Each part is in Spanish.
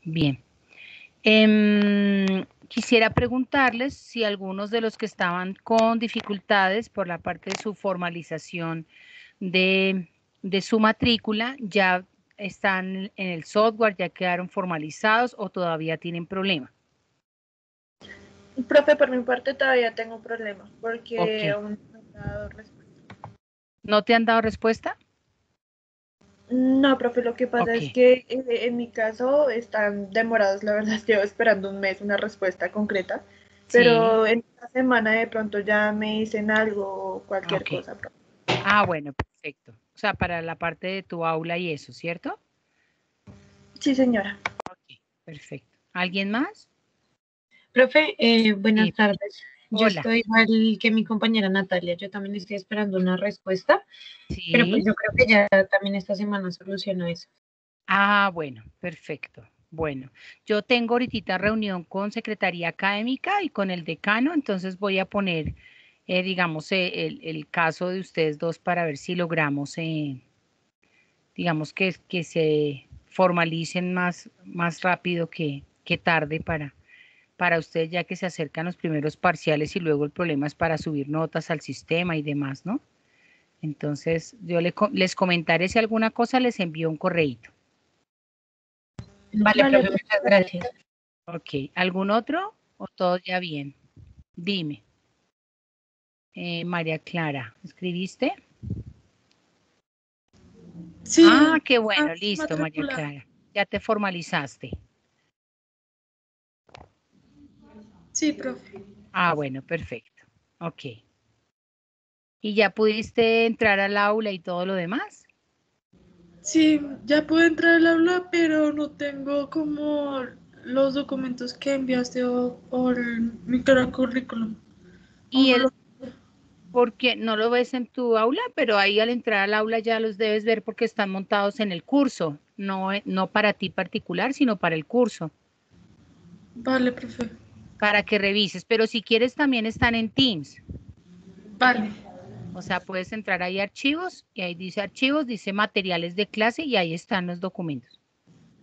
Bien. Quisiera preguntarles si algunos de los que estaban con dificultades por la parte de su formalización de su matrícula ya están en el software, ya quedaron formalizados o todavía tienen problema. Profe, por mi parte todavía tengo un problema porque Ok. aún no me han dado respuesta. ¿No te han dado respuesta? No, profe, lo que pasa Ok. es que en mi caso están demorados, la verdad, llevo esperando un mes una respuesta concreta, Sí. pero en esta semana de pronto ya me dicen algo o cualquier Ok. cosa, profe. Ah, bueno, perfecto. O sea, para la parte de tu aula y eso, ¿cierto? Sí, señora. Ok, perfecto. ¿Alguien más? Profe, buenas Sí. tardes. Yo Hola. estoy igual que mi compañera Natalia. Yo también estoy esperando una respuesta, pero pues Sí. yo creo que ya también esta semana soluciono eso. Ah, bueno, perfecto. Bueno, yo tengo ahorita reunión con Secretaría Académica y con el decano, entonces voy a poner, digamos, el caso de ustedes dos para ver si logramos, digamos, que se formalicen más rápido que tarde para ustedes, ya que se acercan los primeros parciales y luego el problema es para subir notas al sistema y demás, ¿no? Entonces, yo les comentaré si alguna cosa les envío un correíto. Vale, Vale, profe, muchas gracias. Ok, ¿algún otro o todo ya bien? Dime. María Clara, ¿escribiste? sí, Ah, qué bueno, listo, María matricular. Clara. Ya te formalizaste. Sí, profe. Ah, bueno, perfecto. Ok. ¿Y ya pudiste entrar al aula y todo lo demás? Sí, ya puedo entrar al aula, pero no tengo como los documentos que enviaste o mi currículum. Y Aún no el, lo... porque no lo ves en tu aula, pero ahí al entrar al aula ya los debes ver porque están montados en el curso, no, no para ti particular, sino para el curso, Vale, profe. para que revises. Pero si quieres también están en Teams. Vale. O sea, puedes entrar ahí a archivos y ahí dice archivos, dice materiales de clase y ahí están los documentos.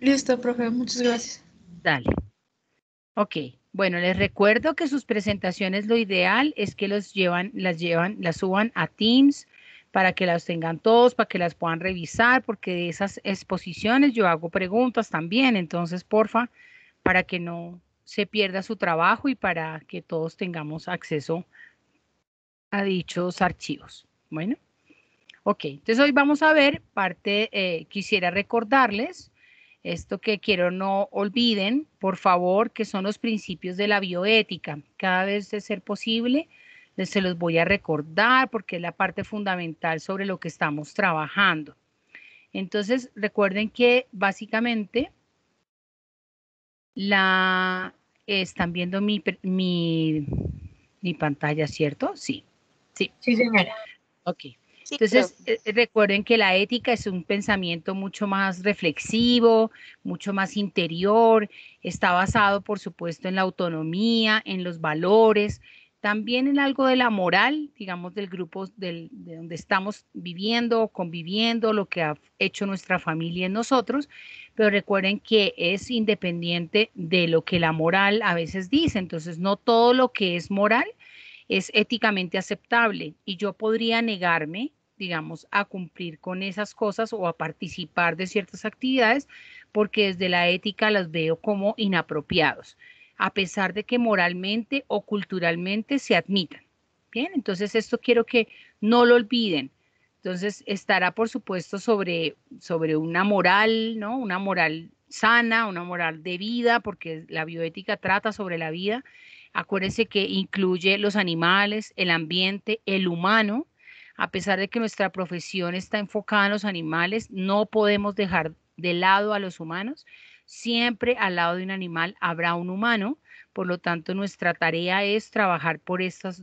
Listo, profe. Muchas gracias. Dale. Ok. Bueno, les recuerdo que sus presentaciones lo ideal es que las suban a Teams para que las tengan todos, para que las puedan revisar, porque de esas exposiciones yo hago preguntas también, entonces, porfa, para que no se pierda su trabajo y para que todos tengamos acceso a dichos archivos. Bueno. Ok, entonces hoy vamos a ver parte, quisiera recordarles esto que quiero no olviden, por favor, que son los principios de la bioética. Cada vez de ser posible, se los voy a recordar porque es la parte fundamental sobre lo que estamos trabajando. Entonces, recuerden que básicamente están viendo mi pantalla, ¿cierto? Sí, sí. Sí, señora. Ok. Sí, Entonces, profe. recuerden que la ética es un pensamiento mucho más reflexivo, mucho más interior, está basado, por supuesto, en la autonomía, en los valores, también en algo de la moral, digamos, del grupo de donde estamos viviendo, conviviendo, lo que ha hecho nuestra familia en nosotros, pero recuerden que es independiente de lo que la moral a veces dice, entonces no todo lo que es moral es éticamente aceptable y yo podría negarme, digamos, a cumplir con esas cosas o a participar de ciertas actividades porque desde la ética las veo como inapropiados, a pesar de que moralmente o culturalmente se admitan. Bien, entonces esto quiero que no lo olviden. Entonces estará, por supuesto, sobre una moral, ¿no? Una moral sana, una moral de vida, porque la bioética trata sobre la vida. Acuérdense que incluye los animales, el ambiente, el humano. A pesar de que nuestra profesión está enfocada en los animales, no podemos dejar de lado a los humanos. Siempre al lado de un animal habrá un humano. Por lo tanto, nuestra tarea es trabajar por estos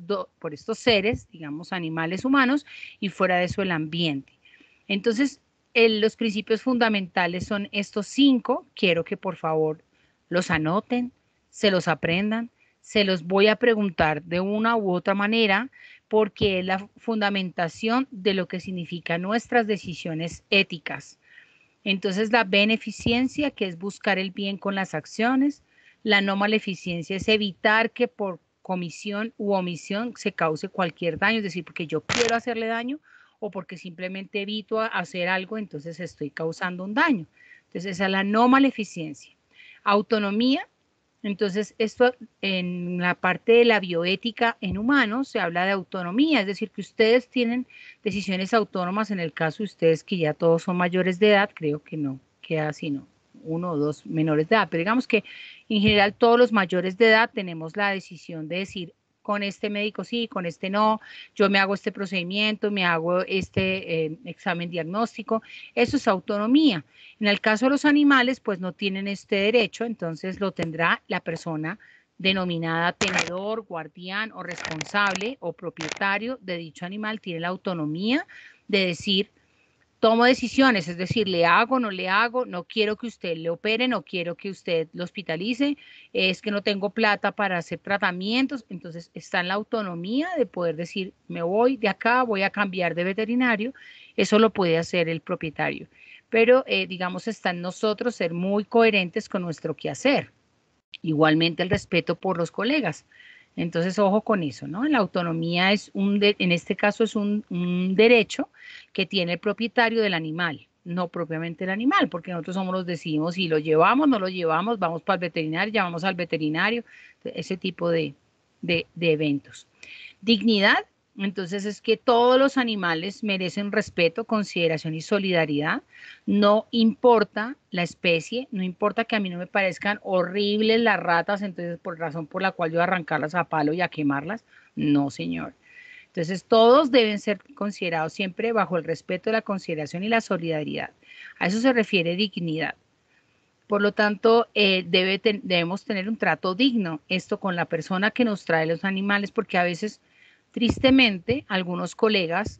seres, digamos, animales humanos, y fuera de eso el ambiente. Entonces, los principios fundamentales son estos 5. Quiero que por favor los anoten, se los aprendan, se los voy a preguntar de una u otra manera porque es la fundamentación de lo que significan nuestras decisiones éticas. Entonces, la beneficencia, que es buscar el bien con las acciones. La no maleficencia es evitar que por comisión u omisión se cause cualquier daño, es decir, porque yo quiero hacerle daño o porque simplemente evito hacer algo, entonces estoy causando un daño. Entonces, esa es la no maleficencia. Autonomía. Entonces, esto en la parte de la bioética en humanos se habla de autonomía, es decir, que ustedes tienen decisiones autónomas en el caso de ustedes que ya todos son mayores de edad, creo que no queda sino uno o dos menores de edad, pero digamos que en general todos los mayores de edad tenemos la decisión de decir, con este médico sí, con este no, yo me hago este procedimiento, me hago este examen diagnóstico, eso es autonomía. En el caso de los animales, pues no tienen este derecho, entonces lo tendrá la persona denominada tenedor, guardián o responsable o propietario de dicho animal, tiene la autonomía de decir, tomo decisiones, es decir, le hago, no le hago, no quiero que usted le opere, no quiero que usted lo hospitalice, es que no tengo plata para hacer tratamientos, entonces está en la autonomía de poder decir, me voy de acá, voy a cambiar de veterinario, eso lo puede hacer el propietario, pero digamos está en nosotros ser muy coherentes con nuestro quehacer. Igualmente el respeto por los colegas. Entonces, ojo con eso, ¿no? La autonomía es en este caso es un derecho que tiene el propietario del animal, no propiamente el animal, porque nosotros somos los decidimos si lo llevamos, no lo llevamos, vamos para el veterinario, llamamos al veterinario, ese tipo de eventos. Dignidad, entonces es que todos los animales merecen respeto, consideración y solidaridad. No importa la especie, no importa que a mí no me parezcan horribles las ratas, entonces por razón por la cual yo arrancarlas a palo y a quemarlas. No, señor. Entonces todos deben ser considerados siempre bajo el respeto, la consideración y la solidaridad. A eso se refiere dignidad. Por lo tanto, debemos tener un trato digno, esto con la persona que nos trae los animales, porque a veces, tristemente, algunos colegas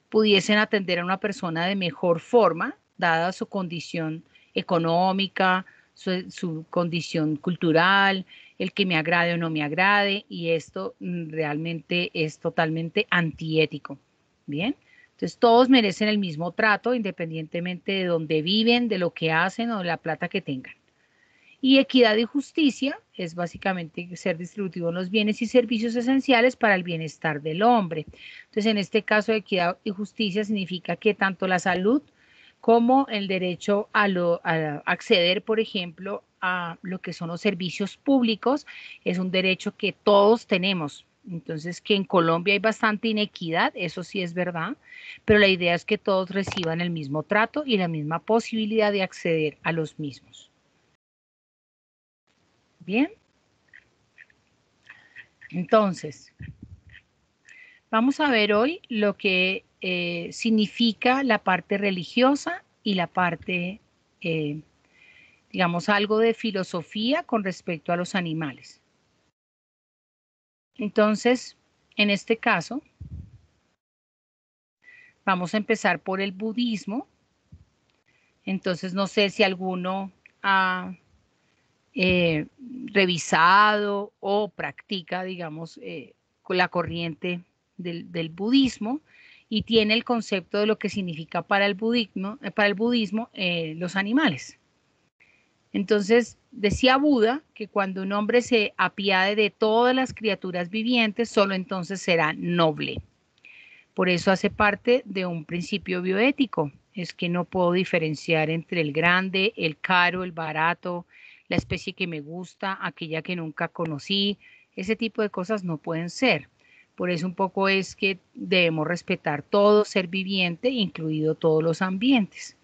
pudiesen atender a una persona de mejor forma, dada su condición económica, su condición cultural, el que me agrade o no me agrade, y esto realmente es totalmente antiético. Bien. Entonces, todos merecen el mismo trato, independientemente de dónde viven, de lo que hacen o de la plata que tengan. Y equidad y justicia es básicamente ser distributivo en los bienes y servicios esenciales para el bienestar del hombre. Entonces, en este caso, equidad y justicia significa que tanto la salud como el derecho a acceder, por ejemplo, a lo que son los servicios públicos, es un derecho que todos tenemos. Entonces, que en Colombia hay bastante inequidad, eso sí es verdad, pero la idea es que todos reciban el mismo trato y la misma posibilidad de acceder a los mismos. Bien, entonces, vamos a ver hoy lo que significa la parte religiosa y la parte, digamos, algo de filosofía con respecto a los animales. Entonces, en este caso, vamos a empezar por el budismo. Entonces, no sé si alguno ha revisado o practica, digamos, con la corriente del budismo y tiene el concepto de lo que significa para el budismo los animales. Entonces, decía Buda que cuando un hombre se apiade de todas las criaturas vivientes, solo entonces será noble. Por eso hace parte de un principio bioético, es que no puedo diferenciar entre el grande, el caro, el barato, la especie que me gusta, aquella que nunca conocí, ese tipo de cosas no pueden ser. Por eso un poco es que debemos respetar todo ser viviente, incluido todos los ambientes.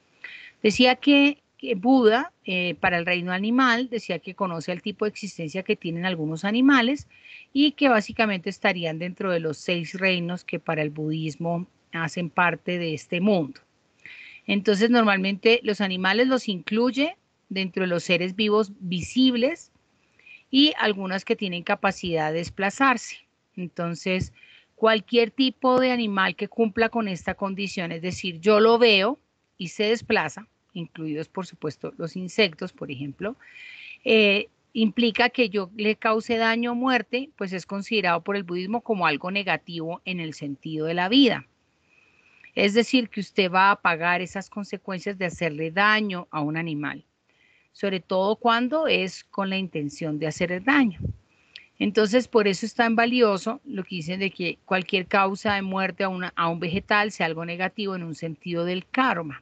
Decía que Buda, para el reino animal, decía que conoce el tipo de existencia que tienen algunos animales y que básicamente estarían dentro de los 6 reinos que para el budismo hacen parte de este mundo. Entonces, normalmente los animales los incluye dentro de los seres vivos visibles y algunas que tienen capacidad de desplazarse. Entonces, cualquier tipo de animal que cumpla con esta condición, es decir, yo lo veo y se desplaza, incluidos por supuesto los insectos, por ejemplo, implica que yo le cause daño o muerte, pues es considerado por el budismo como algo negativo en el sentido de la vida. Es decir, que usted va a pagar esas consecuencias de hacerle daño a un animal, sobre todo cuando es con la intención de hacer el daño. Entonces, por eso es tan valioso lo que dicen de que cualquier causa de muerte a un vegetal sea algo negativo en un sentido del karma.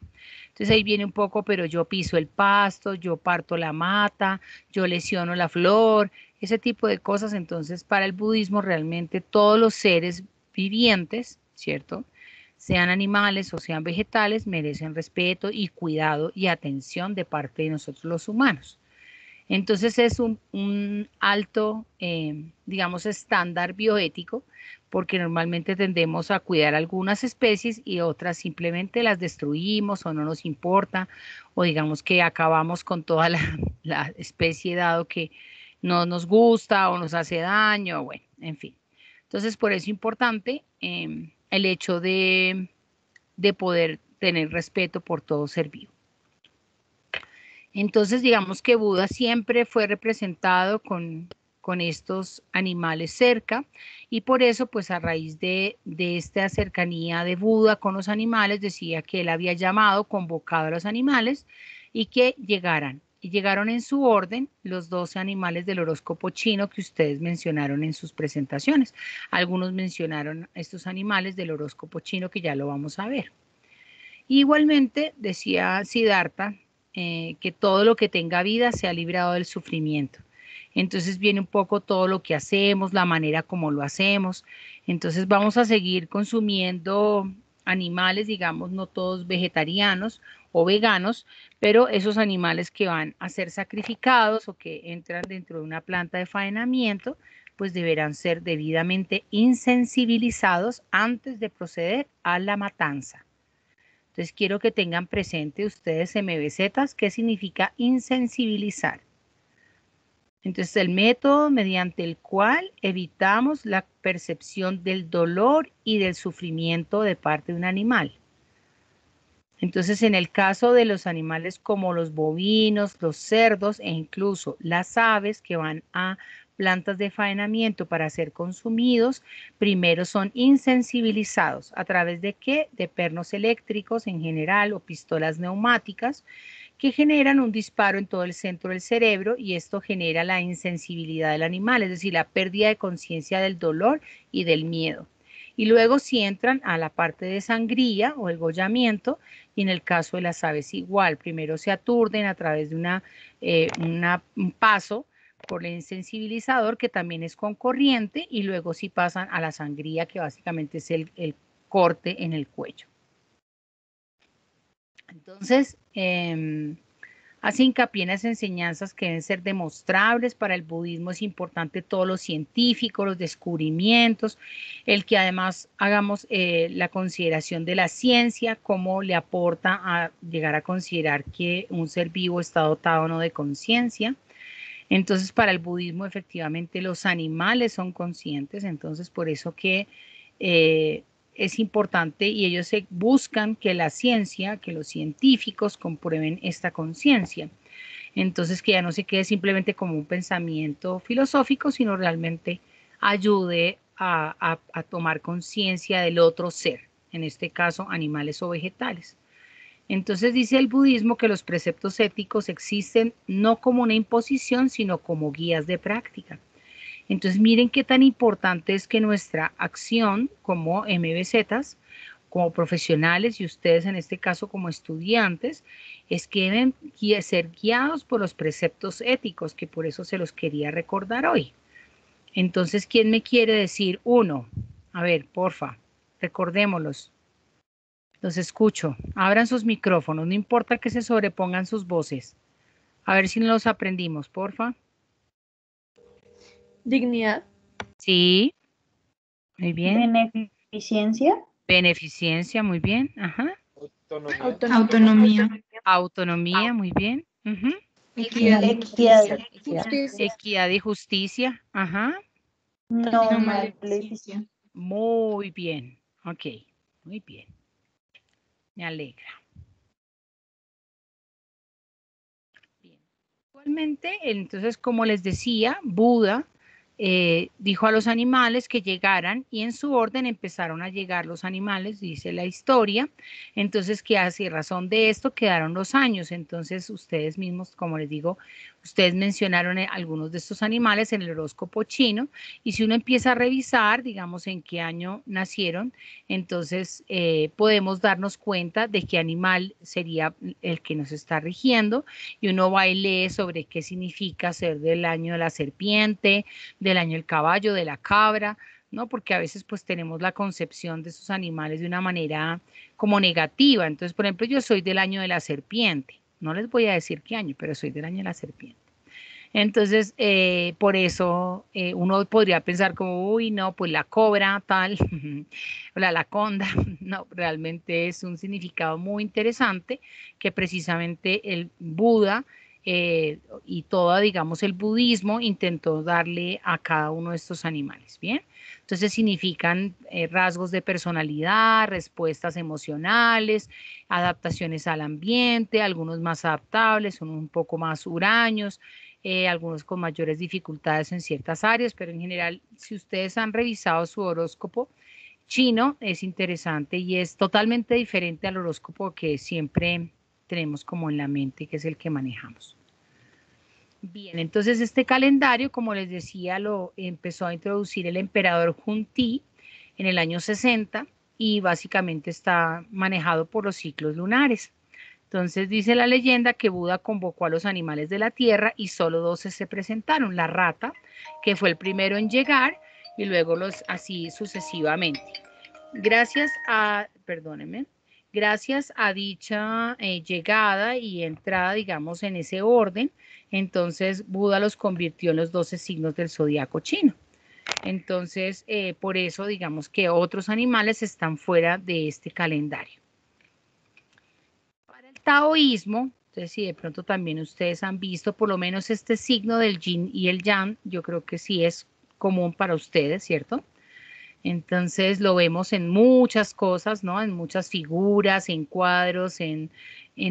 Entonces ahí viene un poco, pero yo piso el pasto, yo parto la mata, yo lesiono la flor, ese tipo de cosas. Entonces, para el budismo realmente todos los seres vivientes, ¿cierto? Sean animales o sean vegetales, merecen respeto y cuidado y atención de parte de nosotros los humanos. Entonces es un alto, digamos, estándar bioético, porque normalmente tendemos a cuidar algunas especies y otras simplemente las destruimos o no nos importa, o digamos que acabamos con toda la especie dado que no nos gusta o nos hace daño, bueno, en fin. Entonces por eso es importante el hecho de poder tener respeto por todo ser vivo. Entonces, digamos que Buda siempre fue representado con estos animales cerca y por eso, pues a raíz de esta cercanía de Buda con los animales, decía que él había llamado, convocado a los animales y que llegaran. Y llegaron en su orden los 12 animales del horóscopo chino que ustedes mencionaron en sus presentaciones. Algunos mencionaron estos animales del horóscopo chino que ya lo vamos a ver. Igualmente, decía Siddhartha, que todo lo que tenga vida se ha librado del sufrimiento. Entonces viene un poco todo lo que hacemos, la manera como lo hacemos. Entonces vamos a seguir consumiendo animales, digamos, no todos vegetarianos o veganos, pero esos animales que van a ser sacrificados o que entran dentro de una planta de faenamiento, pues deberán ser debidamente insensibilizados antes de proceder a la matanza. Entonces quiero que tengan presente ustedes MBZ, ¿qué significa insensibilizar? Entonces el método mediante el cual evitamos la percepción del dolor y del sufrimiento de parte de un animal. Entonces en el caso de los animales como los bovinos, los cerdos e incluso las aves que van a plantas de faenamiento para ser consumidos, primero son insensibilizados. ¿A través de qué? De pernos eléctricos en general o pistolas neumáticas que generan un disparo en todo el centro del cerebro y esto genera la insensibilidad del animal, es decir, la pérdida de conciencia del dolor y del miedo. Y luego si entran a la parte de sangría o el gollamiento, y en el caso de las aves igual, primero se aturden a través de un paso por el insensibilizador que también es con corriente y luego sí pasan a la sangría que básicamente es el corte en el cuello. Entonces, hace hincapié en las enseñanzas que deben ser demostrables. Para el budismo es importante todo lo científico, los descubrimientos, el que además hagamos la consideración de la ciencia, cómo le aporta a llegar a considerar que un ser vivo está dotado o no de conciencia. Entonces, para el budismo, efectivamente, los animales son conscientes, entonces por eso que es importante y ellos se buscan que la ciencia, que los científicos comprueben esta conciencia. Entonces, que ya no se quede simplemente como un pensamiento filosófico, sino realmente ayude a tomar conciencia del otro ser, en este caso, animales o vegetales. Entonces dice el budismo que los preceptos éticos existen no como una imposición, sino como guías de práctica. Entonces miren qué tan importante es que nuestra acción como MBZs, como profesionales y ustedes en este caso como estudiantes, es que deben ser guiados por los preceptos éticos, que por eso se los quería recordar hoy. Entonces, ¿quién me quiere decir uno? A ver, porfa, recordémoslos. Los escucho. Abran sus micrófonos, no importa que se sobrepongan sus voces. A ver si los aprendimos, porfa. Dignidad. Sí, muy bien. Beneficencia. Beneficencia, muy bien. Ajá. Autonomía. Autonomía, muy bien. Ujú. Equidad. Equidad. Equidad y justicia. Ajá. No maleficia. Muy bien. Ok, muy bien. Me alegra. Bien. Igualmente, entonces, como les decía, Buda dijo a los animales que llegaran y en su orden empezaron a llegar los animales, dice la historia. Entonces, que hace razón de esto quedaron los años. Entonces, ustedes mismos, como les digo, ustedes mencionaron algunos de estos animales en el horóscopo chino y si uno empieza a revisar, digamos, en qué año nacieron, entonces podemos darnos cuenta de qué animal sería el que nos está rigiendo y uno va y lee sobre qué significa ser del año de la serpiente, del año del caballo, de la cabra, ¿no? Porque a veces pues tenemos la concepción de esos animales de una manera como negativa. Entonces, por ejemplo, yo soy del año de la serpiente. No les voy a decir qué año, pero soy del año de la serpiente. Entonces, por eso uno podría pensar como, uy, no, pues la cobra tal, o la laconda. No, realmente es un significado muy interesante que precisamente el Buda y todo, digamos, el budismo intentó darle a cada uno de estos animales, ¿bien? Entonces significan rasgos de personalidad, respuestas emocionales, adaptaciones al ambiente, algunos más adaptables, son un poco más huraños, algunos con mayores dificultades en ciertas áreas, pero en general, si ustedes han revisado su horóscopo chino, es interesante y es totalmente diferente al horóscopo que siempre tenemos como en la mente, que es el que manejamos. Bien, entonces este calendario, como les decía, lo empezó a introducir el emperador Junti en el año 60 y básicamente está manejado por los ciclos lunares. Entonces dice la leyenda que Buda convocó a los animales de la tierra y solo 12 se presentaron. La rata, que fue el primero en llegar, y luego los así sucesivamente. Gracias a dicha llegada y entrada, digamos, en ese orden, entonces Buda los convirtió en los 12 signos del zodiaco chino. Entonces, por eso, digamos que otros animales están fuera de este calendario. Para el taoísmo, entonces si de pronto también ustedes han visto por lo menos este signo del yin y el yang, yo creo que sí es común para ustedes, ¿cierto? Entonces lo vemos en muchas cosas, ¿no? En muchas figuras, en cuadros, en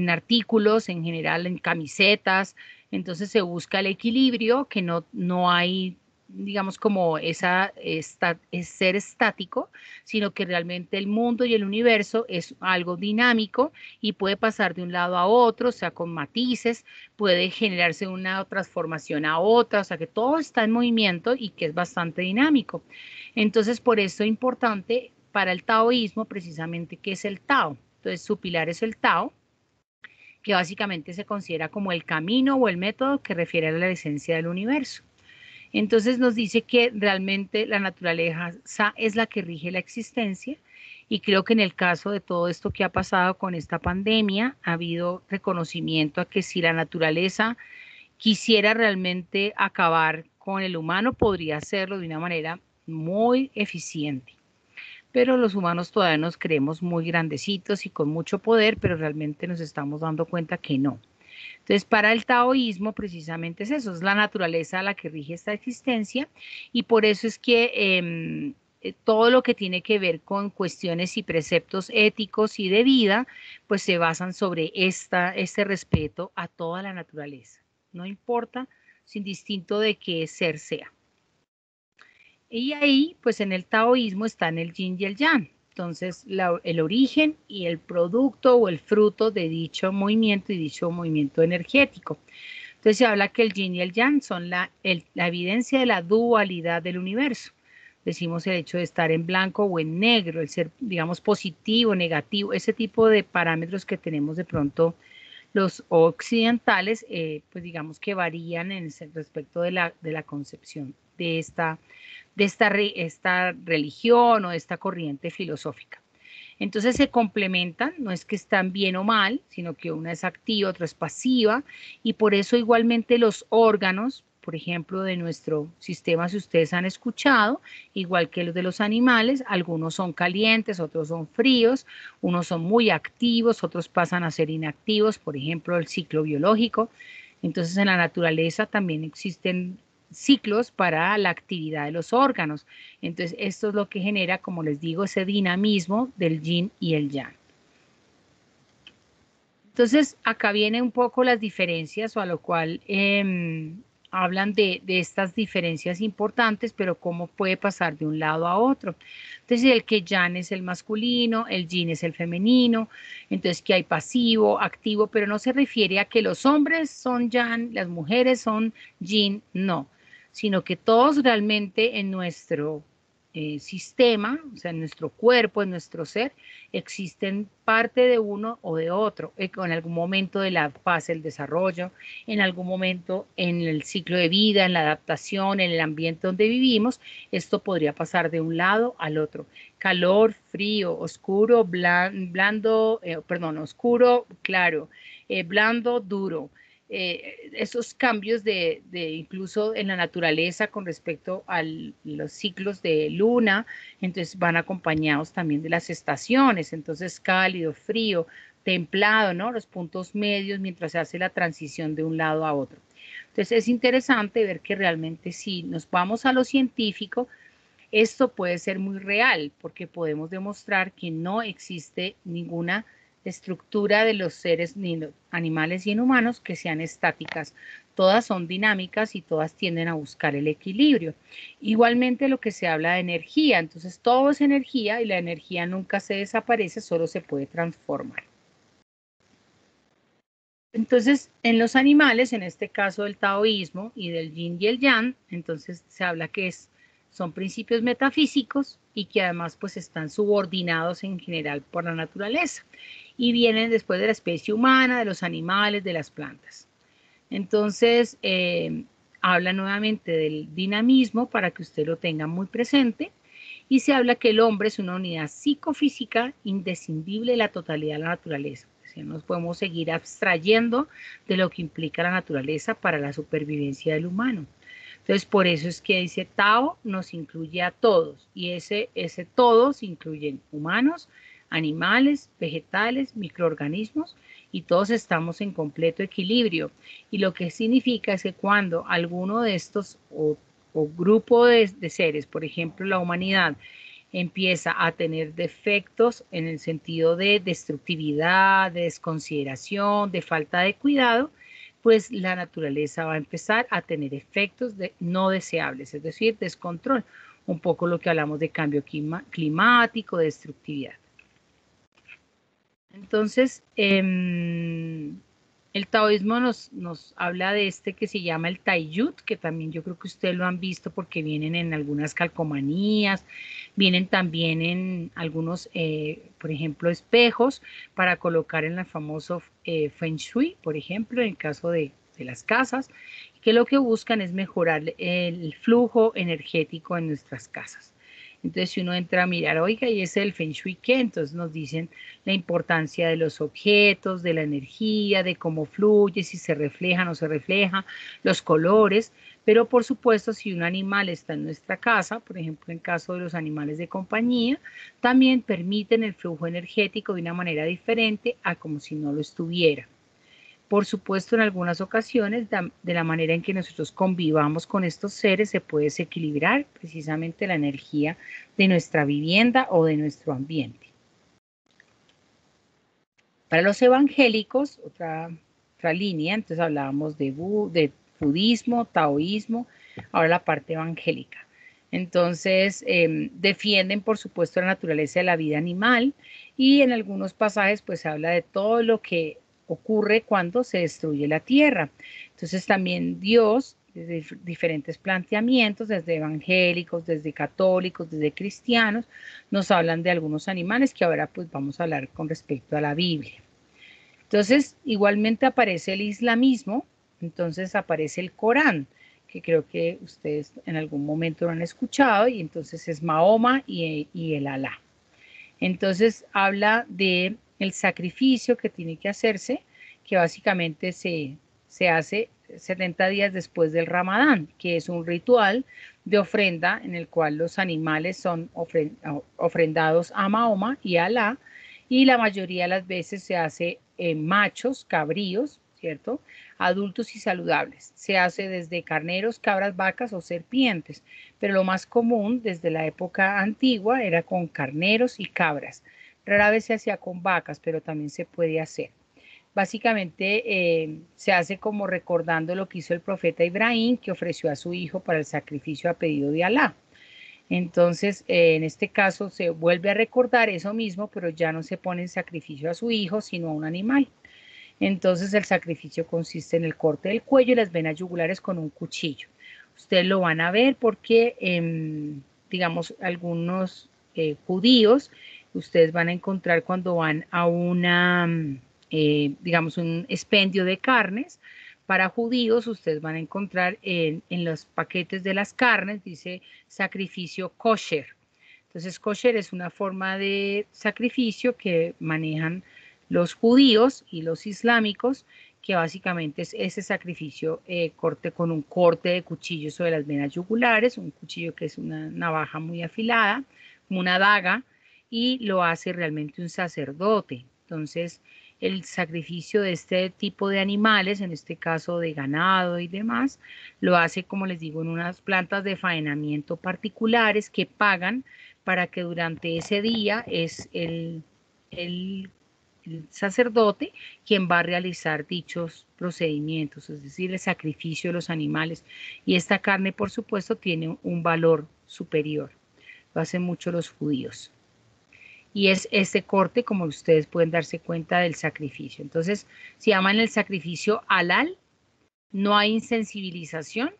artículos, en general en camisetas. Entonces se busca el equilibrio, que no hay, digamos, como es ser estático, sino que realmente el mundo y el universo es algo dinámico y puede pasar de un lado a otro, o sea, con matices, puede generarse una transformación a otra, o sea, que todo está en movimiento y que es bastante dinámico. Entonces, por eso es importante para el taoísmo precisamente que es el Tao. Entonces, su pilar es el Tao, que básicamente se considera como el camino o el método que refiere a la esencia del universo. Entonces nos dice que realmente la naturaleza es la que rige la existencia y creo que en el caso de todo esto que ha pasado con esta pandemia, ha habido reconocimiento a que si la naturaleza quisiera realmente acabar con el humano, podría hacerlo de una manera muy eficiente. Pero los humanos todavía nos creemos muy grandecitos y con mucho poder, pero realmente nos estamos dando cuenta que no. Entonces, para el taoísmo precisamente es eso, es la naturaleza la que rige esta existencia y por eso es que todo lo que tiene que ver con cuestiones y preceptos éticos y de vida, pues se basan sobre este respeto a toda la naturaleza. No importa, sin distinto de qué ser sea. Y ahí, pues en el taoísmo están el yin y el yang. Entonces, el origen y el producto o el fruto de dicho movimiento y dicho movimiento energético. Entonces, se habla que el yin y el yang son la evidencia de la dualidad del universo. Decimos el hecho de estar en blanco o en negro, el ser, digamos, positivo, negativo, ese tipo de parámetros que tenemos de pronto los occidentales, pues digamos que varían en respecto de la concepción de esta religión o de esta corriente filosófica. Entonces se complementan, no es que están bien o mal, sino que una es activa, otra es pasiva, y por eso igualmente los órganos, por ejemplo, de nuestro sistema, si ustedes han escuchado, igual que los de los animales, algunos son calientes, otros son fríos, unos son muy activos, otros pasan a ser inactivos, por ejemplo, el ciclo biológico. Entonces en la naturaleza también existen ciclos para la actividad de los órganos. Entonces, esto es lo que genera, como les digo, ese dinamismo del yin y el yang. Entonces, acá vienen un poco las diferencias, o a lo cual hablan de estas diferencias importantes, pero cómo puede pasar de un lado a otro. Entonces, el que yang es el masculino, el yin es el femenino, entonces que hay pasivo, activo, pero no se refiere a que los hombres son yang, las mujeres son yin, no, sino que todos realmente en nuestro sistema, o sea, en nuestro cuerpo, en nuestro ser, existen parte de uno o de otro, en algún momento de la fase del desarrollo, en algún momento en el ciclo de vida, en la adaptación, en el ambiente donde vivimos, esto podría pasar de un lado al otro. Calor, frío, oscuro, blando, perdón, oscuro, claro, blando, duro. Esos cambios de incluso en la naturaleza con respecto a los ciclos de luna, entonces van acompañados también de las estaciones, entonces cálido, frío, templado, ¿no? Los puntos medios mientras se hace la transición de un lado a otro. Entonces es interesante ver que realmente si nos vamos a lo científico, esto puede ser muy real porque podemos demostrar que no existe ninguna estructura de los seres ni animales y humanos que sean estáticas. Todas son dinámicas y todas tienden a buscar el equilibrio. Igualmente lo que se habla de energía, entonces todo es energía y la energía nunca se desaparece, solo se puede transformar. Entonces, en los animales, en este caso del taoísmo y del yin y el yang, entonces se habla que son principios metafísicos y que además pues están subordinados en general por la naturaleza y vienen después de la especie humana, de los animales, de las plantas. Entonces, habla nuevamente del dinamismo para que usted lo tenga muy presente y se habla que el hombre es una unidad psicofísica indescindible de la totalidad de la naturaleza. Es decir, nos podemos seguir abstrayendo de lo que implica la naturaleza para la supervivencia del humano. Entonces, por eso es que dice Tao nos incluye a todos y ese todos incluyen humanos, animales, vegetales, microorganismos y todos estamos en completo equilibrio. Y lo que significa es que cuando alguno de estos o grupo de seres, por ejemplo la humanidad, empieza a tener defectos en el sentido de destructividad, de desconsideración, de falta de cuidado, pues la naturaleza va a empezar a tener efectos no deseables, es decir, descontrol, un poco lo que hablamos de cambio climático, de destructividad. Entonces, el taoísmo nos habla de que se llama el Taiyut, que también yo creo que ustedes lo han visto porque vienen en algunas calcomanías, vienen también en algunos, por ejemplo, espejos para colocar en el famoso Feng Shui, por ejemplo, en el caso de las casas, que lo que buscan es mejorar el flujo energético en nuestras casas. Entonces, si uno entra a mirar, oiga, ¿y ese es el Feng Shui qué? Entonces nos dicen la importancia de los objetos, de la energía, de cómo fluye, si se refleja o no se refleja, los colores. Pero por supuesto, si un animal está en nuestra casa, por ejemplo, en caso de los animales de compañía, también permiten el flujo energético de una manera diferente a como si no lo estuviera. Por supuesto, en algunas ocasiones, de la manera en que nosotros convivamos con estos seres, se puede desequilibrar precisamente la energía de nuestra vivienda o de nuestro ambiente. Para los evangélicos, otra línea, entonces hablábamos de budismo, taoísmo, ahora la parte evangélica. Entonces, defienden, por supuesto, la naturaleza de la vida animal y en algunos pasajes, pues, habla de todo lo que ocurre cuando se destruye la tierra. Entonces también Dios, desde diferentes planteamientos, desde evangélicos, desde católicos, desde cristianos, nos hablan de algunos animales que ahora pues vamos a hablar con respecto a la Biblia. Entonces igualmente aparece el islamismo, entonces aparece el Corán, que creo que ustedes en algún momento lo han escuchado, y entonces es Mahoma y el Alá. Entonces habla de el sacrificio que tiene que hacerse, que básicamente se hace 70 días después del Ramadán, que es un ritual de ofrenda en el cual los animales son ofrendados a Mahoma y a Alá, y la mayoría de las veces se hace machos, cabríos, ¿cierto? Adultos y saludables. Se hace desde carneros, cabras, vacas o serpientes, pero lo más común desde la época antigua era con carneros y cabras. Rara vez se hacía con vacas, pero también se puede hacer. Básicamente se hace como recordando lo que hizo el profeta Ibrahim, que ofreció a su hijo para el sacrificio a pedido de Alá. Entonces, en este caso se vuelve a recordar eso mismo, pero ya no se pone en sacrificio a su hijo, sino a un animal. Entonces, el sacrificio consiste en el corte del cuello y las venas yugulares con un cuchillo. Ustedes lo van a ver porque, digamos, algunos judíos, ustedes van a encontrar cuando van a una, digamos, un expendio de carnes. Para judíos, ustedes van a encontrar en los paquetes de las carnes, dice sacrificio kosher. Entonces, kosher es una forma de sacrificio que manejan los judíos y los islámicos, que básicamente es ese sacrificio corte con un corte de cuchillo sobre las venas yugulares, un cuchillo que es una navaja muy afilada, como una daga, y lo hace realmente un sacerdote. Entonces, el sacrificio de este tipo de animales, en este caso de ganado y demás, lo hace, como les digo, en unas plantas de faenamiento particulares que pagan para que durante ese día es el sacerdote quien va a realizar dichos procedimientos, es decir, el sacrificio de los animales. Y esta carne, por supuesto, tiene un valor superior. Lo hacen mucho los judíos. Y es este corte, como ustedes pueden darse cuenta, del sacrificio. Entonces, se llaman el sacrificio halal, no hay insensibilización,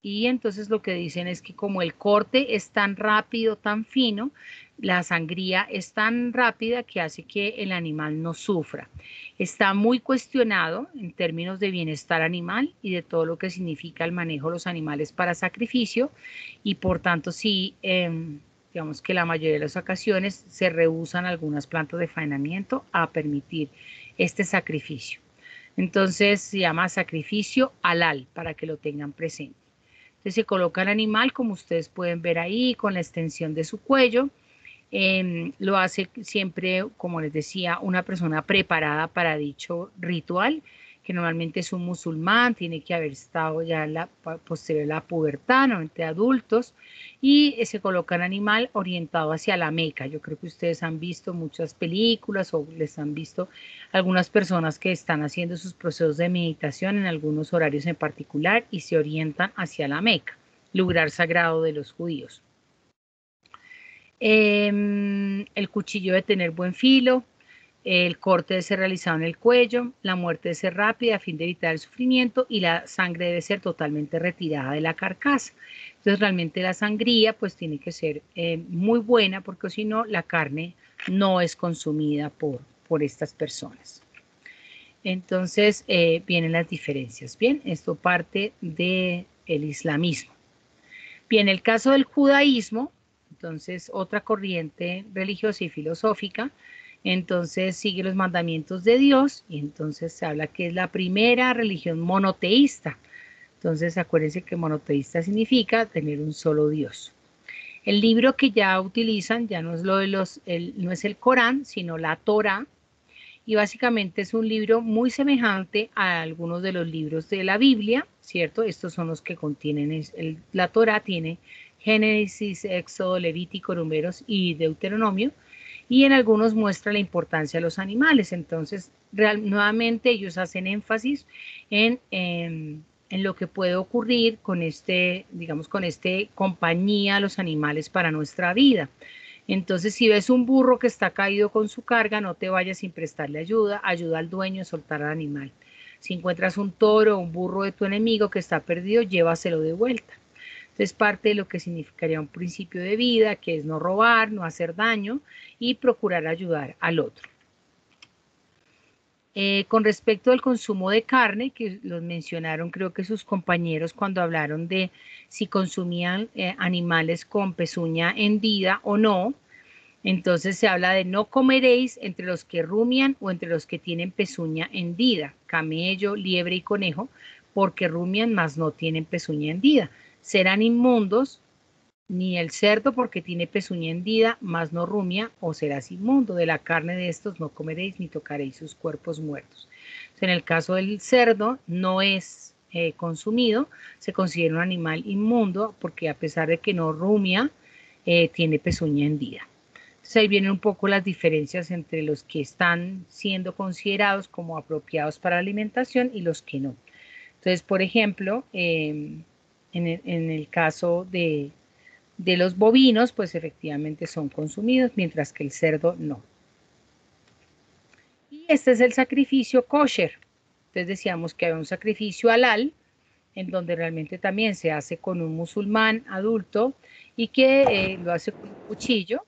y entonces lo que dicen es que como el corte es tan rápido, tan fino, la sangría es tan rápida que hace que el animal no sufra. Está muy cuestionado en términos de bienestar animal y de todo lo que significa el manejo de los animales para sacrificio, y por tanto sí, digamos que la mayoría de las ocasiones se rehúsan algunas plantas de faenamiento a permitir este sacrificio. Entonces se llama sacrificio halal, para que lo tengan presente. Entonces se coloca el animal, como ustedes pueden ver ahí, con la extensión de su cuello. Lo hace siempre, como les decía, una persona preparada para dicho ritual, que normalmente es un musulmán, tiene que haber estado ya en la posterior a la pubertad, normalmente adultos, y se coloca el animal orientado hacia la Meca. Yo creo que ustedes han visto muchas películas o les han visto algunas personas que están haciendo sus procesos de meditación en algunos horarios en particular y se orientan hacia la Meca, lugar sagrado de los judíos. El cuchillo debe tener buen filo, el corte debe ser realizado en el cuello, la muerte debe ser rápida a fin de evitar el sufrimiento y la sangre debe ser totalmente retirada de la carcasa. Entonces realmente la sangría pues tiene que ser muy buena, porque si no la carne no es consumida por estas personas. Entonces vienen las diferencias. Bien, esto parte del islamismo. Bien, el caso del judaísmo, entonces otra corriente religiosa y filosófica, entonces sigue los mandamientos de Dios y entonces se habla que es la primera religión monoteísta. Entonces acuérdense que monoteísta significa tener un solo Dios. El libro que ya utilizan ya no es no es el Corán, sino la Torá, y básicamente es un libro muy semejante a algunos de los libros de la Biblia, ¿cierto? Estos son los que contienen, la Torá tiene Génesis, Éxodo, Levítico, Números y Deuteronomio, y en algunos muestra la importancia de los animales. Entonces, nuevamente ellos hacen énfasis en lo que puede ocurrir con digamos, con compañía a los animales para nuestra vida. Entonces, si ves un burro que está caído con su carga, no te vayas sin prestarle ayuda, ayuda al dueño a soltar al animal. Si encuentras un toro o un burro de tu enemigo que está perdido, llévaselo de vuelta. Entonces, parte de lo que significaría un principio de vida, que es no robar, no hacer daño y procurar ayudar al otro. Con respecto al consumo de carne, que los mencionaron creo que sus compañeros cuando hablaron de si consumían animales con pezuña hendida o no, entonces se habla de no comeréis entre los que rumian o entre los que tienen pezuña hendida, camello, liebre y conejo, porque rumian mas no tienen pezuña hendida. Serán inmundos, ni el cerdo porque tiene pezuña hendida, mas no rumia, o serás inmundo. De la carne de estos no comeréis ni tocaréis sus cuerpos muertos. Entonces, en el caso del cerdo no es consumido, se considera un animal inmundo porque a pesar de que no rumia, tiene pezuña hendida. Entonces ahí vienen un poco las diferencias entre los que están siendo considerados como apropiados para la alimentación y los que no. Entonces, por ejemplo, en el caso de los bovinos, pues efectivamente son consumidos, mientras que el cerdo no. Y este es el sacrificio kosher. Entonces decíamos que había un sacrificio halal, en donde realmente también se hace con un musulmán adulto y que lo hace con un cuchillo.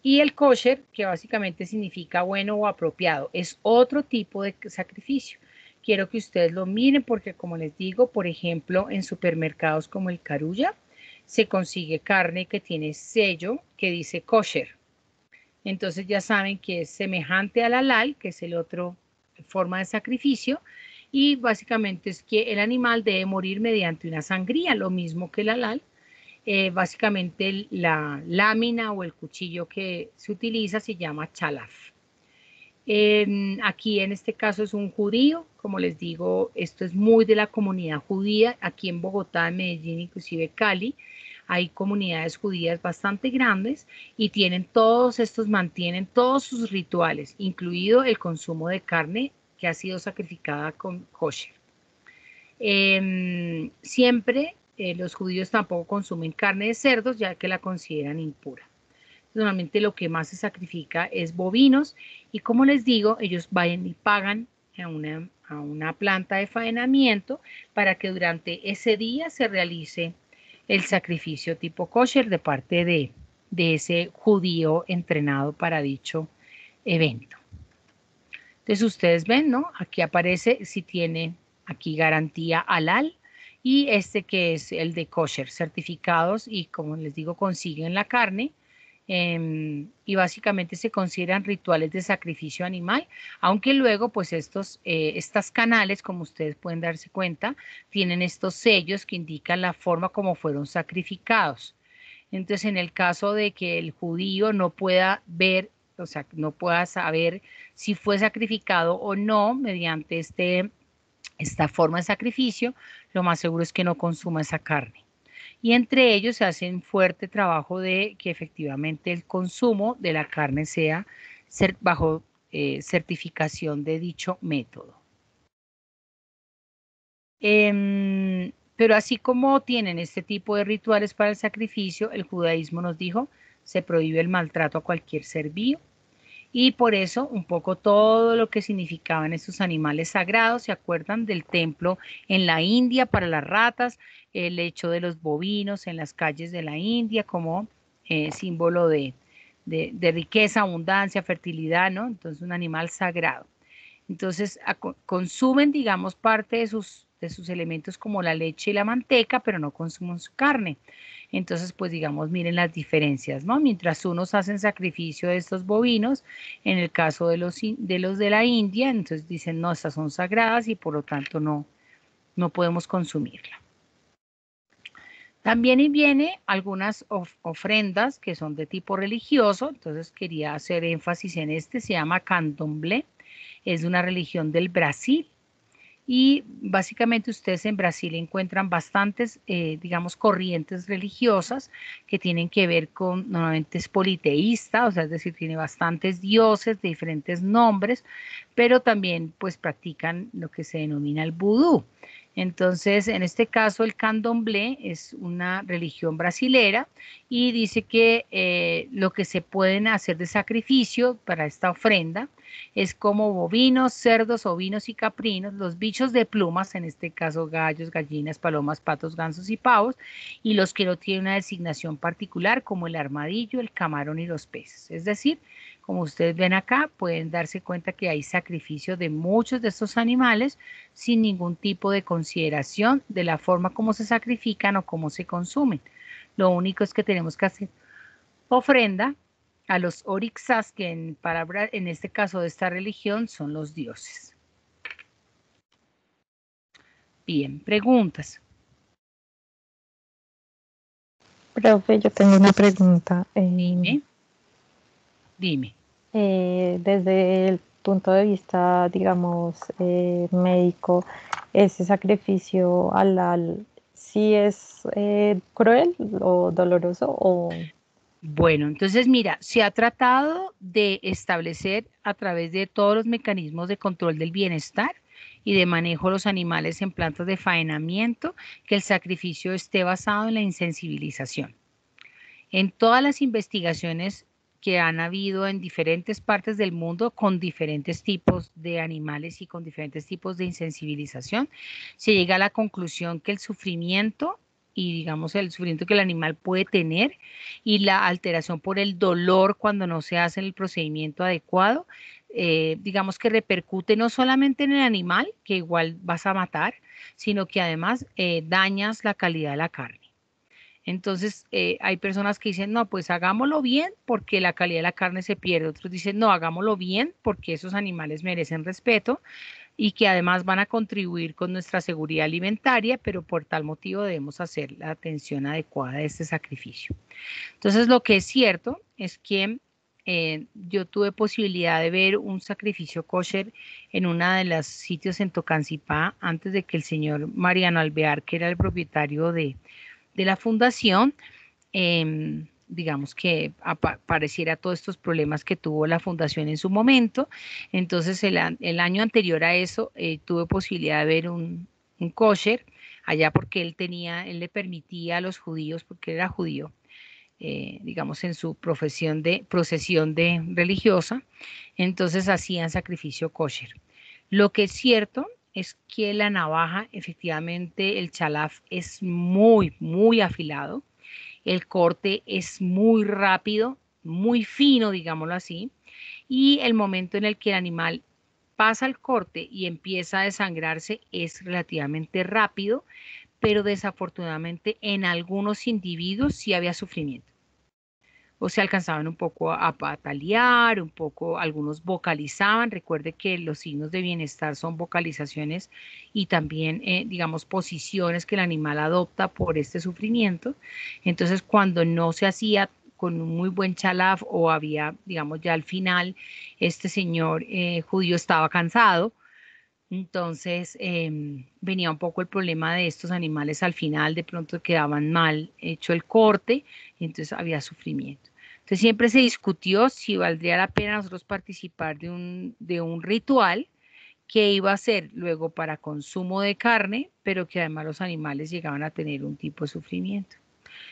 Y el kosher, que básicamente significa bueno o apropiado, es otro tipo de sacrificio. Quiero que ustedes lo miren porque, como les digo, por ejemplo, en supermercados como el Carulla, se consigue carne que tiene sello que dice kosher. Entonces ya saben que es semejante al halal, que es el otro forma de sacrificio, y básicamente es que el animal debe morir mediante una sangría, lo mismo que el halal. Básicamente la lámina o el cuchillo que se utiliza se llama chalaf. Aquí en este caso es un judío, como les digo, esto es muy de la comunidad judía, aquí en Bogotá, en Medellín, inclusive Cali, hay comunidades judías bastante grandes y mantienen todos sus rituales, incluido el consumo de carne que ha sido sacrificada con kosher. Siempre los judíos tampoco consumen carne de cerdos, ya que la consideran impura. Normalmente lo que más se sacrifica es bovinos y, como les digo, ellos vayan y pagan a una planta de faenamiento para que durante ese día se realice el sacrificio tipo kosher de parte de ese judío entrenado para dicho evento. Entonces ustedes ven, ¿no? Aquí aparece si tiene aquí garantía halal y este que es el de kosher, certificados, y como les digo, consiguen la carne. Y básicamente se consideran rituales de sacrificio animal, aunque luego pues estas canales, como ustedes pueden darse cuenta, tienen estos sellos que indican la forma como fueron sacrificados. Entonces, en el caso de que el judío no pueda ver, o sea, no pueda saber si fue sacrificado o no mediante esta forma de sacrificio, lo más seguro es que no consuma esa carne. Y entre ellos se hace un fuerte trabajo de que efectivamente el consumo de la carne sea bajo certificación de dicho método. Pero así como tienen este tipo de rituales para el sacrificio, el judaísmo nos dijo, se prohíbe el maltrato a cualquier ser vivo. Y por eso un poco todo lo que significaban estos animales sagrados, ¿se acuerdan del templo en la India para las ratas? El hecho de los bovinos en las calles de la India como símbolo de riqueza, abundancia, fertilidad, ¿no? Entonces un animal sagrado. Entonces consumen, digamos, parte de sus elementos como la leche y la manteca, pero no consumen su carne. Entonces, pues digamos, miren las diferencias, ¿no? Mientras unos hacen sacrificio de estos bovinos, en el caso de los de la India, entonces dicen, no, estas son sagradas y por lo tanto no podemos consumirla. También viene algunas ofrendas que son de tipo religioso, entonces quería hacer énfasis en se llama candomblé, es de una religión del Brasil. Y básicamente ustedes en Brasil encuentran bastantes, digamos, corrientes religiosas que tienen que ver con, normalmente es politeísta, o sea, es decir, tiene bastantes dioses de diferentes nombres, pero también pues practican lo que se denomina el vudú. Entonces, en este caso, el candomblé es una religión brasilera y dice que lo que se pueden hacer de sacrificio para esta ofrenda es como bovinos, cerdos, ovinos y caprinos, los bichos de plumas, en este caso gallos, gallinas, palomas, patos, gansos y pavos, y los que no tienen una designación particular como el armadillo, el camarón y los peces. Es decir, como ustedes ven acá, pueden darse cuenta que hay sacrificio de muchos de estos animales sin ningún tipo de consideración de la forma como se sacrifican o cómo se consumen. Lo único es que tenemos que hacer ofrenda a los orixás, que en este caso de esta religión son los dioses. Bien, preguntas. Profe, yo tengo una pregunta. Dime. Desde el punto de vista, digamos, médico, ese sacrificio halal, ¿sí es cruel o doloroso? Bueno, entonces mira, se ha tratado de establecer a través de todos los mecanismos de control del bienestar y de manejo de los animales en plantas de faenamiento que el sacrificio esté basado en la insensibilización. En todas las investigaciones que han habido en diferentes partes del mundo con diferentes tipos de animales y con diferentes tipos de insensibilización, se llega a la conclusión que el sufrimiento y digamos el sufrimiento que el animal puede tener y la alteración por el dolor cuando no se hace el procedimiento adecuado, digamos que repercute no solamente en el animal, que igual vas a matar, sino que además dañas la calidad de la carne. Entonces, hay personas que dicen, no, pues hagámoslo bien porque la calidad de la carne se pierde. Otros dicen, no, hagámoslo bien porque esos animales merecen respeto y que además van a contribuir con nuestra seguridad alimentaria, pero por tal motivo debemos hacer la atención adecuada de este sacrificio. Entonces, lo que es cierto es que yo tuve posibilidad de ver un sacrificio kosher en uno de los sitios en Tocancipá antes de que el señor Mariano Alvear, que era el propietario de la fundación, digamos que apareciera todos estos problemas que tuvo la fundación en su momento. Entonces el año anterior a eso tuve posibilidad de ver un kosher allá porque él le permitía a los judíos, porque era judío, digamos en su procesión de religiosa, entonces hacían sacrificio kosher. Lo que es cierto es que la navaja, efectivamente, el chalaf es muy, muy afilado. El corte es muy rápido, muy fino, digámoslo así. Y el momento en el que el animal pasa el corte y empieza a desangrarse es relativamente rápido, pero desafortunadamente en algunos individuos sí había sufrimiento. O se alcanzaban un poco a patalear, un poco, algunos vocalizaban. Recuerde que los signos de bienestar son vocalizaciones y también, digamos, posiciones que el animal adopta por este sufrimiento. Entonces, cuando no se hacía con un muy buen chalaf o había, digamos, ya al final, este señor judío estaba cansado, entonces venía un poco el problema de estos animales al final, de pronto quedaban mal hecho el corte, entonces había sufrimiento. Entonces siempre se discutió si valdría la pena nosotros participar de un ritual que iba a ser luego para consumo de carne, pero que además los animales llegaban a tener un tipo de sufrimiento.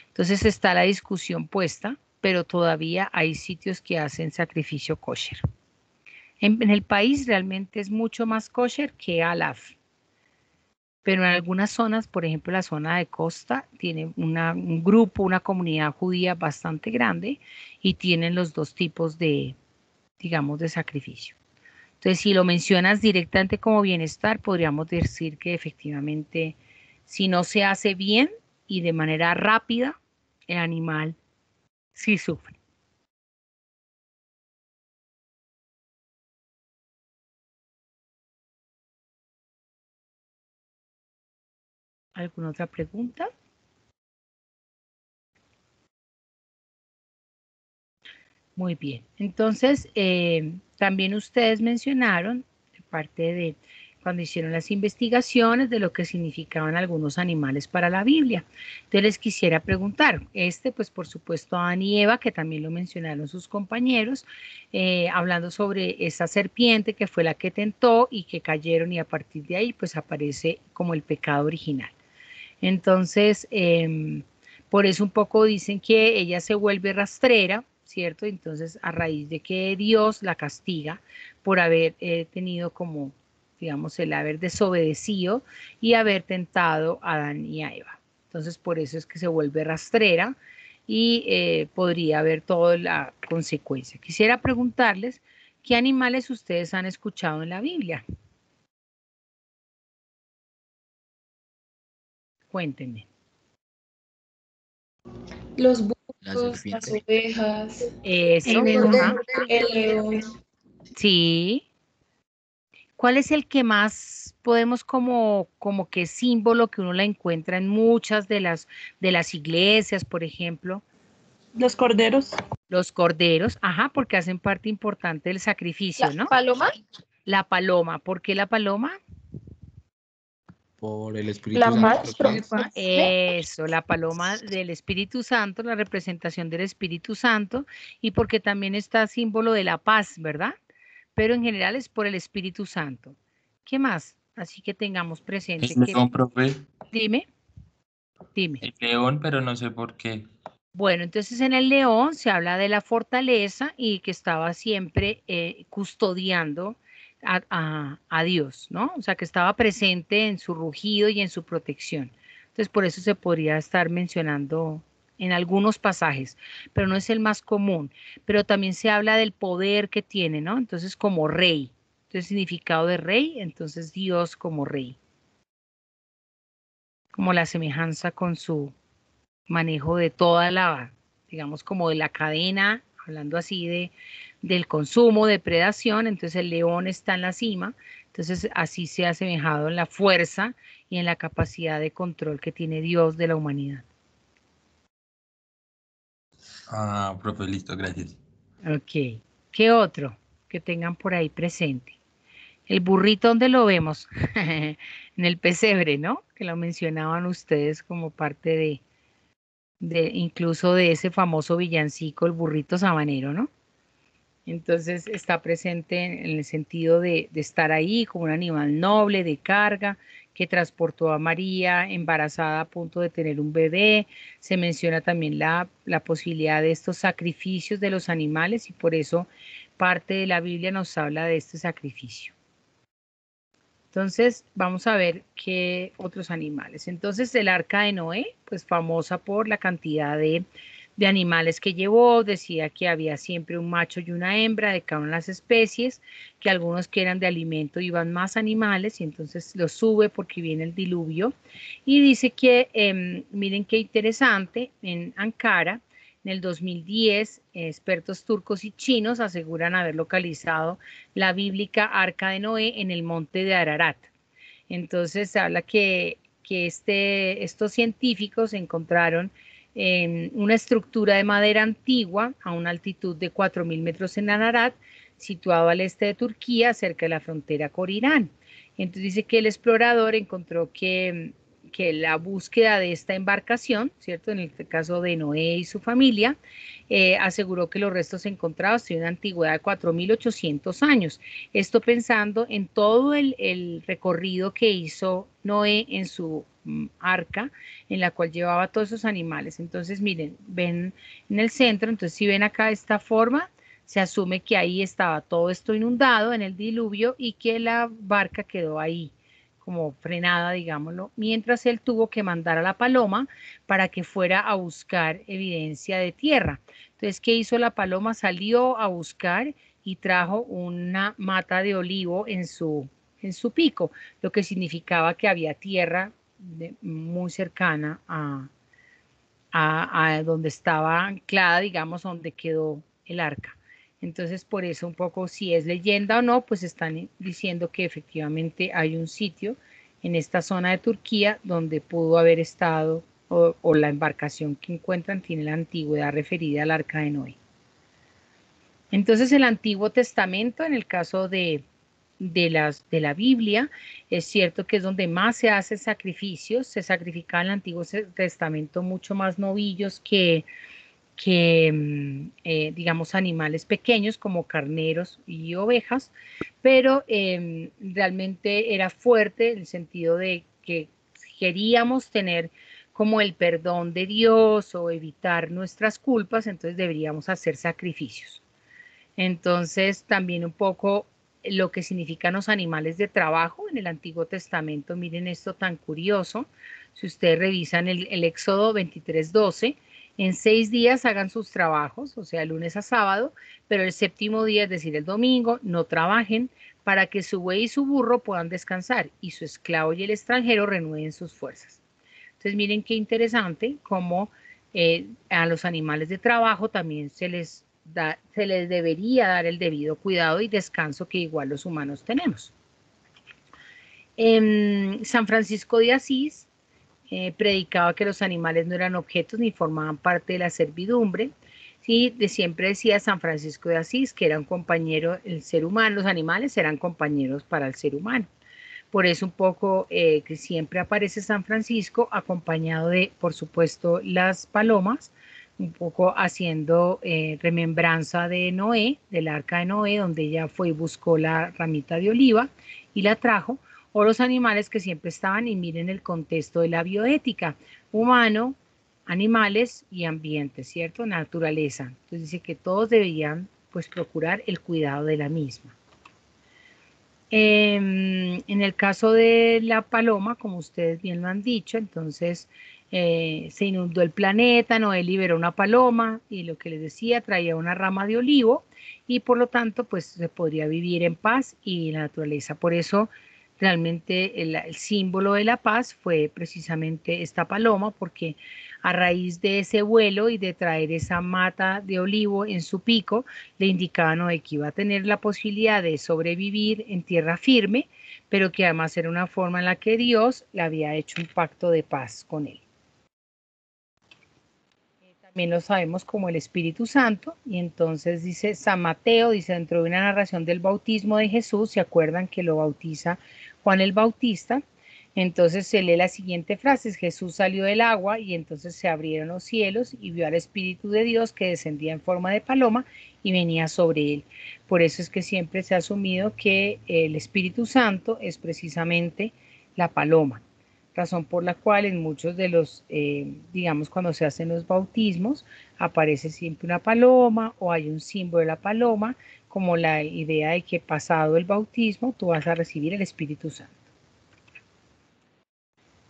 Entonces está la discusión puesta, pero todavía hay sitios que hacen sacrificio kosher. En el país realmente es mucho más kosher que halaf, pero en algunas zonas, por ejemplo la zona de costa, tiene un grupo, una comunidad judía bastante grande y tienen los dos tipos de, digamos, de sacrificio. Entonces, si lo mencionas directamente como bienestar, podríamos decir que efectivamente, si no se hace bien y de manera rápida, el animal sí sufre. ¿Alguna otra pregunta? Muy bien. Entonces, también ustedes mencionaron, de parte de cuando hicieron las investigaciones, de lo que significaban algunos animales para la Biblia. Entonces, les quisiera preguntar, pues por supuesto, Adán y Eva, que también lo mencionaron sus compañeros, hablando sobre esa serpiente que fue la que tentó y que cayeron y a partir de ahí, pues aparece como el pecado original. Entonces, por eso un poco dicen que ella se vuelve rastrera, ¿cierto? Entonces, a raíz de que Dios la castiga por haber tenido como, digamos, el haber desobedecido y haber tentado a Adán y a Eva. Entonces, por eso es que se vuelve rastrera y podría haber toda la consecuencia. Quisiera preguntarles, ¿qué animales ustedes han escuchado en la Biblia? Cuéntenme. Los La burros, las serpiente. ovejas, Eso. el león. Sí. ¿Cuál es el que más podemos como que símbolo que uno la encuentra en muchas de las iglesias, por ejemplo? Los corderos. Los corderos, ajá, porque hacen parte importante del sacrificio, ¿no? ¿Paloma? La paloma, ¿por qué la paloma? por el Espíritu La Santo, más creo que es. Eso, la paloma del Espíritu Santo, la representación del Espíritu Santo, y porque también está símbolo de la paz, ¿verdad? Pero en general es por el Espíritu Santo. ¿Qué más? Así que tengamos El presente que, león, profe. dime, dime. El león, pero no sé por qué. Bueno, entonces en el león se habla de la fortaleza y que estaba siempre custodiando a Dios, ¿no? O sea, que estaba presente en su rugido y en su protección. Entonces, por eso se podría estar mencionando en algunos pasajes, pero no es el más común. Pero también se habla del poder que tiene, ¿no? Entonces, como rey. Entonces, significado de rey, entonces Dios como rey. Como la semejanza con su manejo de toda la, digamos, como de la cadena, hablando así del consumo, depredación, entonces el león está en la cima, entonces así se ha asemejado en la fuerza y en la capacidad de control que tiene Dios de la humanidad. Ah, profe, listo, gracias. Ok, ¿qué otro que tengan por ahí presente? El burrito, ¿dónde lo vemos? En el pesebre, ¿no? Que lo mencionaban ustedes como parte de incluso de ese famoso villancico, el burrito sabanero, ¿no? Entonces está presente en el sentido de estar ahí como un animal noble, de carga, que transportó a María embarazada a punto de tener un bebé. Se menciona también la posibilidad de estos sacrificios de los animales y por eso parte de la Biblia nos habla de este sacrificio. Entonces, vamos a ver qué otros animales. Entonces, el arca de Noé, pues famosa por la cantidad de animales que llevó, decía que había siempre un macho y una hembra de cada una de las especies, que algunos que eran de alimento iban más animales y entonces los sube porque viene el diluvio. Y dice que, miren qué interesante, en Ankara, en el 2010, expertos turcos y chinos aseguran haber localizado la bíblica Arca de Noé en el monte de Ararat. Entonces se habla que estos científicos encontraron una estructura de madera antigua a una altitud de 4.000 metros en Ararat, situado al este de Turquía, cerca de la frontera con Irán. Entonces dice que el explorador encontró que la búsqueda de esta embarcación, ¿cierto? En el caso de Noé y su familia, aseguró que los restos encontrados tienen una antigüedad de 4.800 años. Esto pensando en todo el recorrido que hizo Noé en su arca, en la cual llevaba todos esos animales. Entonces, miren, ven en el centro, entonces si ven acá de esta forma, se asume que ahí estaba todo esto inundado en el diluvio y que la barca quedó ahí como frenada, digámoslo, mientras él tuvo que mandar a la paloma para que fuera a buscar evidencia de tierra. Entonces, ¿qué hizo la paloma? Salió a buscar y trajo una mata de olivo en su pico, lo que significaba que había tierra muy cercana a donde estaba anclada, digamos, donde quedó el arca. Entonces, por eso un poco si es leyenda o no, pues están diciendo que efectivamente hay un sitio en esta zona de Turquía donde pudo haber estado o la embarcación que encuentran tiene la antigüedad referida al arca de Noé. Entonces, el Antiguo Testamento, en el caso de la Biblia, es cierto que es donde más se hacen sacrificios, se sacrificaba en el Antiguo Testamento mucho más novillos que digamos, animales pequeños como carneros y ovejas, pero realmente era fuerte en el sentido de que queríamos tener como el perdón de Dios o evitar nuestras culpas, entonces deberíamos hacer sacrificios. Entonces, también un poco lo que significan los animales de trabajo en el Antiguo Testamento. Miren esto tan curioso. Si ustedes revisan el Éxodo 23:12, en 6 días hagan sus trabajos, o sea, lunes a sábado, pero el séptimo día, es decir, el domingo, no trabajen para que su buey y su burro puedan descansar y su esclavo y el extranjero renueven sus fuerzas. Entonces, miren qué interesante cómo a los animales de trabajo también se les debería dar el debido cuidado y descanso que igual los humanos tenemos. San Francisco de Asís predicaba que los animales no eran objetos ni formaban parte de la servidumbre. Sí, siempre decía San Francisco de Asís que era un compañero, el ser humano, los animales eran compañeros para el ser humano. Por eso un poco que siempre aparece San Francisco acompañado de, por supuesto, las palomas, un poco haciendo remembranza de Noé, del arca de Noé, donde ella fue y buscó la ramita de oliva y la trajo, o los animales que siempre estaban, y miren el contexto de la bioética, humano, animales y ambiente, ¿cierto? Naturaleza. Entonces dice que todos deberían pues procurar el cuidado de la misma. En el caso de la paloma, como ustedes bien lo han dicho, entonces se inundó el planeta, Noé liberó una paloma y lo que les decía, traía una rama de olivo y por lo tanto pues se podría vivir en paz y en la naturaleza. Por eso realmente el símbolo de la paz fue precisamente esta paloma, porque a raíz de ese vuelo y de traer esa mata de olivo en su pico, le indicaba a Noé que iba a tener la posibilidad de sobrevivir en tierra firme, pero que además era una forma en la que Dios le había hecho un pacto de paz con él. También lo sabemos como el Espíritu Santo, y entonces dice San Mateo, dice dentro de una narración del bautismo de Jesús, ¿se acuerdan que lo bautiza Juan el Bautista? Entonces se lee la siguiente frase: Jesús salió del agua y entonces se abrieron los cielos y vio al Espíritu de Dios que descendía en forma de paloma y venía sobre él. Por eso es que siempre se ha asumido que el Espíritu Santo es precisamente la paloma, razón por la cual en muchos de los, digamos, cuando se hacen los bautismos, aparece siempre una paloma o hay un símbolo de la paloma, como la idea de que pasado el bautismo tú vas a recibir el Espíritu Santo.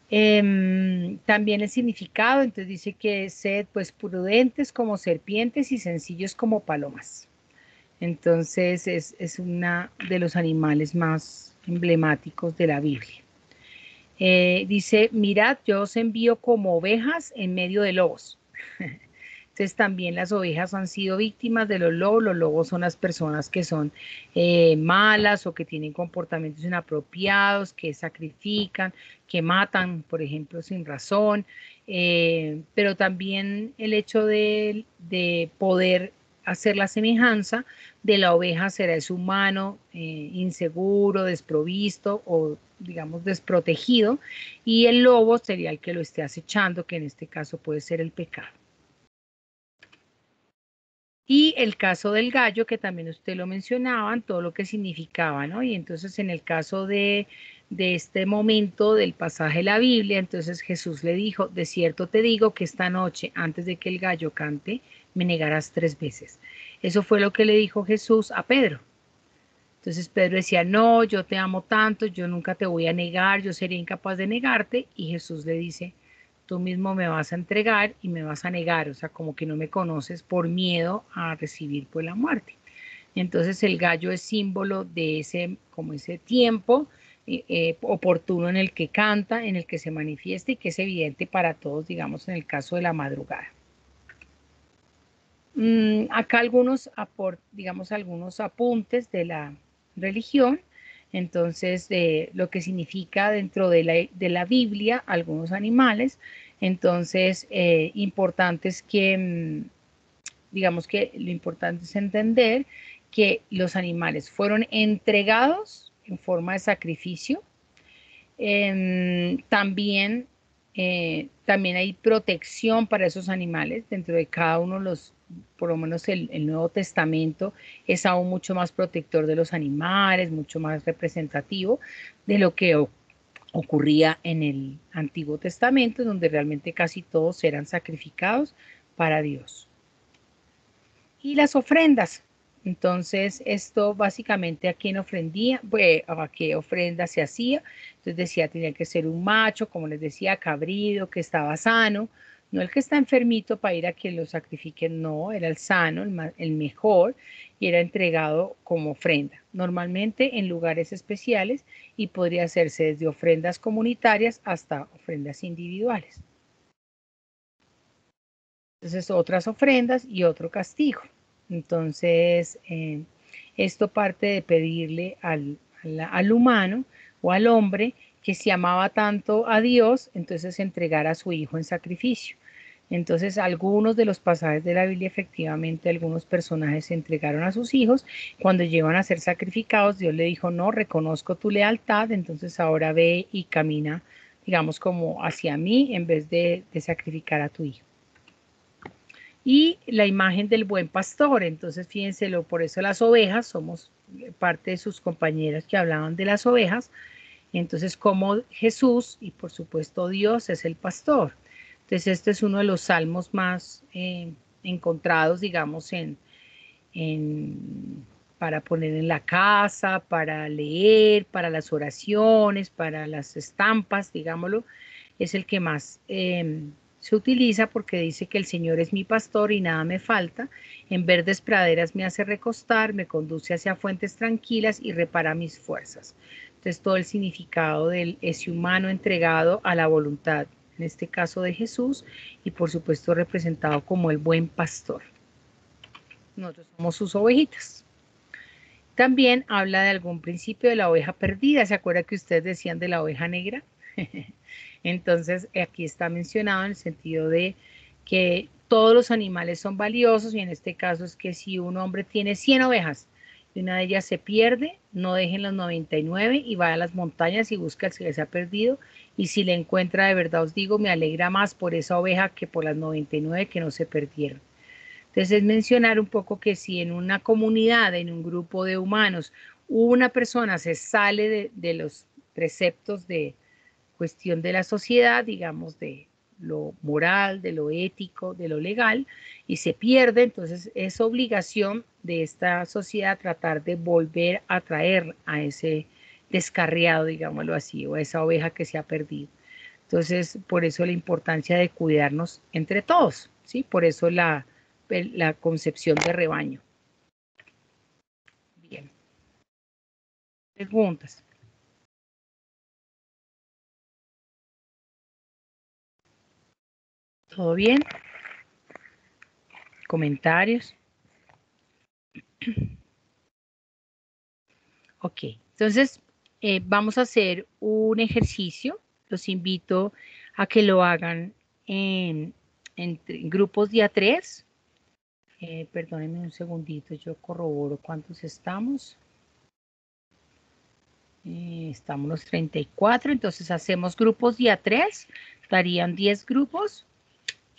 También el significado, entonces dice que sed pues prudentes como serpientes y sencillos como palomas. Entonces es uno de los animales más emblemáticos de la Biblia. Dice, mirad, yo os envío como ovejas en medio de lobos. Entonces también las ovejas han sido víctimas de los lobos. Los lobos son las personas que son malas o que tienen comportamientos inapropiados, que sacrifican, que matan, por ejemplo, sin razón. Pero también el hecho de poder hacer la semejanza de la oveja será ese humano inseguro, desprovisto o digamos desprotegido, y el lobo sería el que lo esté acechando, que en este caso puede ser el pecado. Y el caso del gallo, que también usted lo mencionaban, todo lo que significaba, ¿no? Y entonces en el caso de este momento del pasaje de la Biblia, entonces Jesús le dijo, de cierto te digo que esta noche, antes de que el gallo cante, me negarás 3 veces. Eso fue lo que le dijo Jesús a Pedro. Entonces Pedro decía, no, yo te amo tanto, yo nunca te voy a negar, yo sería incapaz de negarte. Y Jesús le dice, tú mismo me vas a entregar y me vas a negar, o sea, como que no me conoces por miedo a recibir pues la muerte. Entonces el gallo es símbolo de ese, como ese tiempo oportuno en el que canta, en el que se manifiesta y que es evidente para todos, digamos, en el caso de la madrugada. Acá algunos, digamos, algunos apuntes de la religión. Entonces, lo que significa dentro de la Biblia algunos animales. Entonces, importante es que, digamos que lo importante es entender que los animales fueron entregados en forma de sacrificio. También hay protección para esos animales dentro de cada uno de los, por lo menos el Nuevo Testamento es aún mucho más protector de los animales, mucho más representativo de lo que ocurría en el Antiguo Testamento, donde realmente casi todos eran sacrificados para Dios. Y las ofrendas. Entonces, esto básicamente a quién ofrendía, pues, a qué ofrenda se hacía. Entonces decía, tenía que ser un macho, como les decía, cabrido, que estaba sano, no el que está enfermito para ir a que lo sacrifiquen, no, era el sano, el mejor, y era entregado como ofrenda, normalmente en lugares especiales, y podría hacerse desde ofrendas comunitarias hasta ofrendas individuales. Entonces, otras ofrendas y otro castigo. Entonces, esto parte de pedirle al humano o al hombre que si amaba tanto a Dios, entonces entregara a su hijo en sacrificio. Entonces, algunos de los pasajes de la Biblia, efectivamente, algunos personajes se entregaron a sus hijos. Cuando llegan a ser sacrificados, Dios le dijo, no, reconozco tu lealtad, entonces ahora ve y camina, digamos, como hacia mí en vez de sacrificar a tu hijo. Y la imagen del buen pastor, entonces fíjense, por eso las ovejas, somos parte de sus compañeras que hablaban de las ovejas, entonces como Jesús y por supuesto Dios es el pastor. Entonces este es uno de los salmos más encontrados, digamos, para poner en la casa, para leer, para las oraciones, para las estampas, digámoslo, es el que más se utiliza porque dice que el Señor es mi pastor y nada me falta, en verdes praderas me hace recostar, me conduce hacia fuentes tranquilas y repara mis fuerzas. Entonces todo el significado de ese humano entregado a la voluntad, en este caso de Jesús, y por supuesto representado como el buen pastor. Nosotros somos sus ovejitas. También habla de algún principio de la oveja perdida. ¿Se acuerda que ustedes decían de la oveja negra? Entonces aquí está mencionado en el sentido de que todos los animales son valiosos y en este caso es que si un hombre tiene 100 ovejas y una de ellas se pierde, no dejen las 99 y vaya a las montañas y busca el que se ha perdido, y si le encuentra, de verdad os digo, me alegra más por esa oveja que por las 99 que no se perdieron. Entonces es mencionar un poco que si en una comunidad, en un grupo de humanos, una persona se sale de los preceptos de cuestión de la sociedad, digamos, de lo moral, de lo ético, de lo legal, y se pierde, entonces es obligación de esta sociedad tratar de volver a traer a ese descarriado, digámoslo así, o a esa oveja que se ha perdido. Entonces, por eso la importancia de cuidarnos entre todos, ¿sí? Por eso la concepción de rebaño. Bien. Preguntas. ¿Todo bien? ¿Comentarios? Ok, entonces vamos a hacer un ejercicio. Los invito a que lo hagan en grupos de A3. Perdónenme un segundito, yo corroboro cuántos estamos. Estamos los 34, entonces hacemos grupos de A3, darían 10 grupos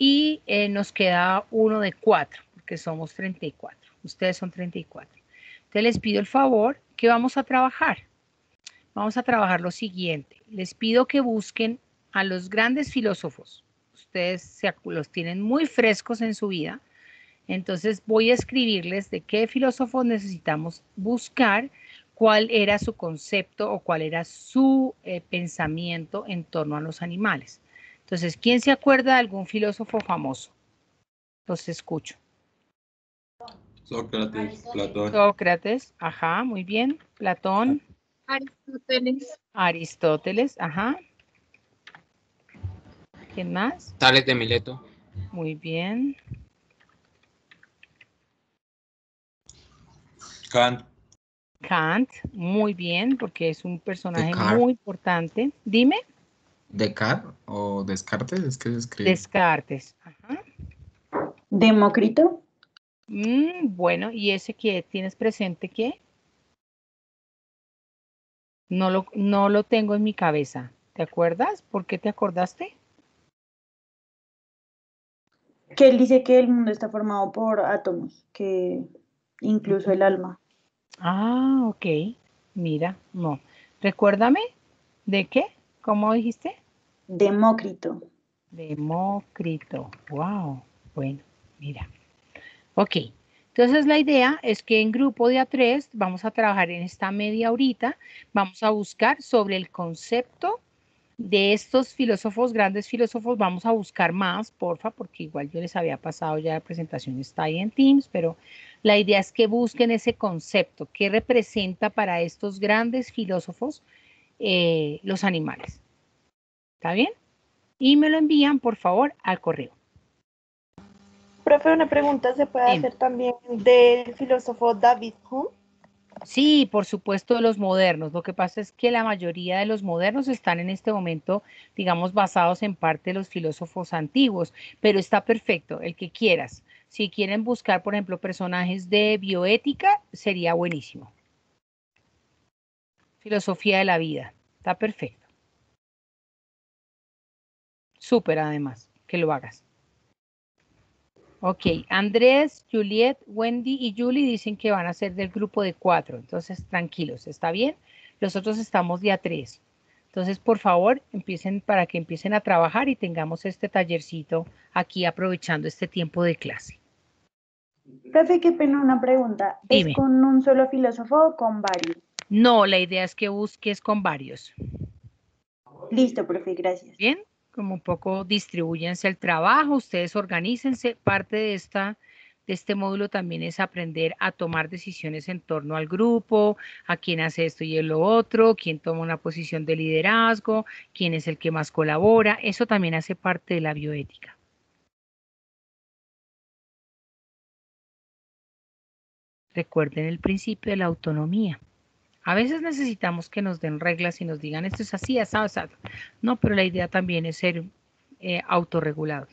y nos queda uno de 4, porque somos 34, ustedes son 34. Entonces les pido el favor que vamos a trabajar. Vamos a trabajar lo siguiente. Les pido que busquen a los grandes filósofos. Ustedes los tienen muy frescos en su vida. Entonces voy a escribirles de qué filósofos necesitamos buscar, cuál era su concepto o cuál era su pensamiento en torno a los animales. Entonces, ¿quién se acuerda de algún filósofo famoso? Los escucho. Sócrates, Platón. Sócrates, ajá, muy bien. Platón. Aristóteles. Aristóteles, ajá. ¿Quién más? Tales de Mileto. Muy bien. Kant. Kant, muy bien, porque es un personaje Descartes. muy importante. Dime. Descartes o Descartes, es que se escribe. Descartes, ajá. Demócrito. Bueno, ¿y ese que tienes presente qué? No lo tengo en mi cabeza. ¿Te acuerdas? ¿Por qué te acordaste? Que él dice que el mundo está formado por átomos, que incluso el alma. Ah, ok. Mira, no. Recuérdame, ¿de qué? ¿Cómo dijiste? Demócrito. Demócrito. Wow. Bueno, mira. Ok. Entonces la idea es que en grupo de A3 vamos a trabajar en esta media horita, vamos a buscar sobre el concepto de estos filósofos, grandes filósofos, vamos a buscar más, porfa, porque igual yo les había pasado ya la presentación, está ahí en Teams, pero la idea es que busquen ese concepto, qué representa para estos grandes filósofos los animales. ¿Está bien? Y me lo envían, por favor, al correo. Profe, una pregunta se puede hacer también del filósofo David Hume. Sí, por supuesto, los modernos. Lo que pasa es que la mayoría de los modernos están en este momento, digamos, basados en parte de los filósofos antiguos, pero está perfecto, el que quieras. Si quieren buscar, por ejemplo, personajes de bioética, sería buenísimo. Filosofía de la vida, está perfecto. Súper además, que lo hagas. Ok, Andrés, Juliet, Wendy y Julie dicen que van a ser del grupo de 4, entonces tranquilos, ¿está bien? Los otros estamos de a 3. Entonces, por favor, empiecen para que empiecen a trabajar y tengamos este tallercito aquí aprovechando este tiempo de clase. Profe, qué pena una pregunta. ¿Es Dime. con un solo filósofo o con varios? No, la idea es que busques con varios. Listo, profe, gracias. Bien, como un poco distribúyense el trabajo, ustedes organícense. Parte de este módulo también es aprender a tomar decisiones en torno al grupo, a quién hace esto y lo otro, quién toma una posición de liderazgo, quién es el que más colabora. Eso también hace parte de la bioética. Recuerden el principio de la autonomía. A veces necesitamos que nos den reglas y nos digan esto es así, asado, asado. No, pero la idea también es ser autorregulados.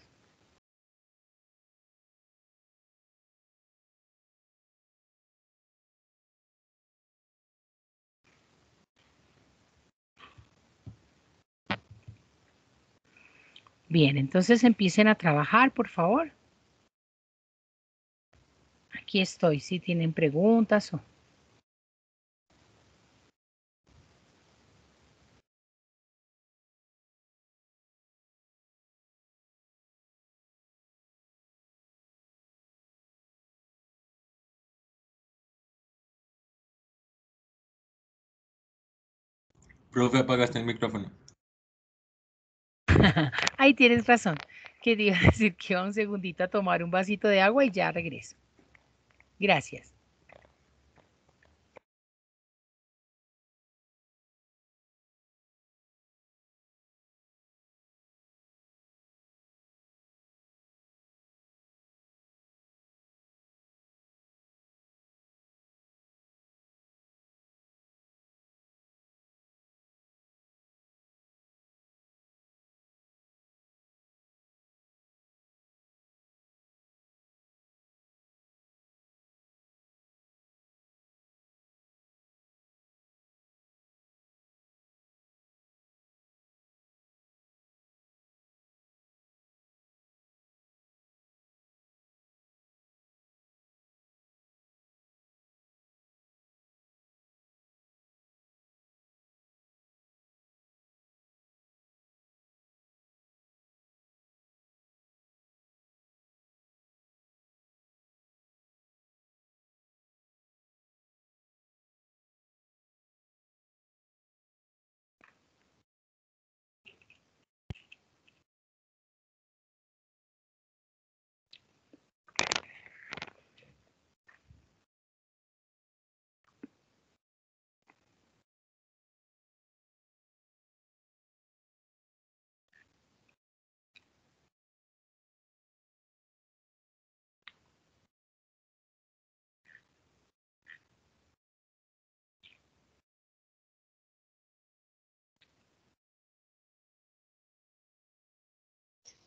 Bien, entonces empiecen a trabajar, por favor. Aquí estoy, si tienen preguntas o... Profe, apagaste el micrófono. Ahí tienes razón. Quería decir que va un segundito a tomar un vasito de agua y ya regreso. Gracias.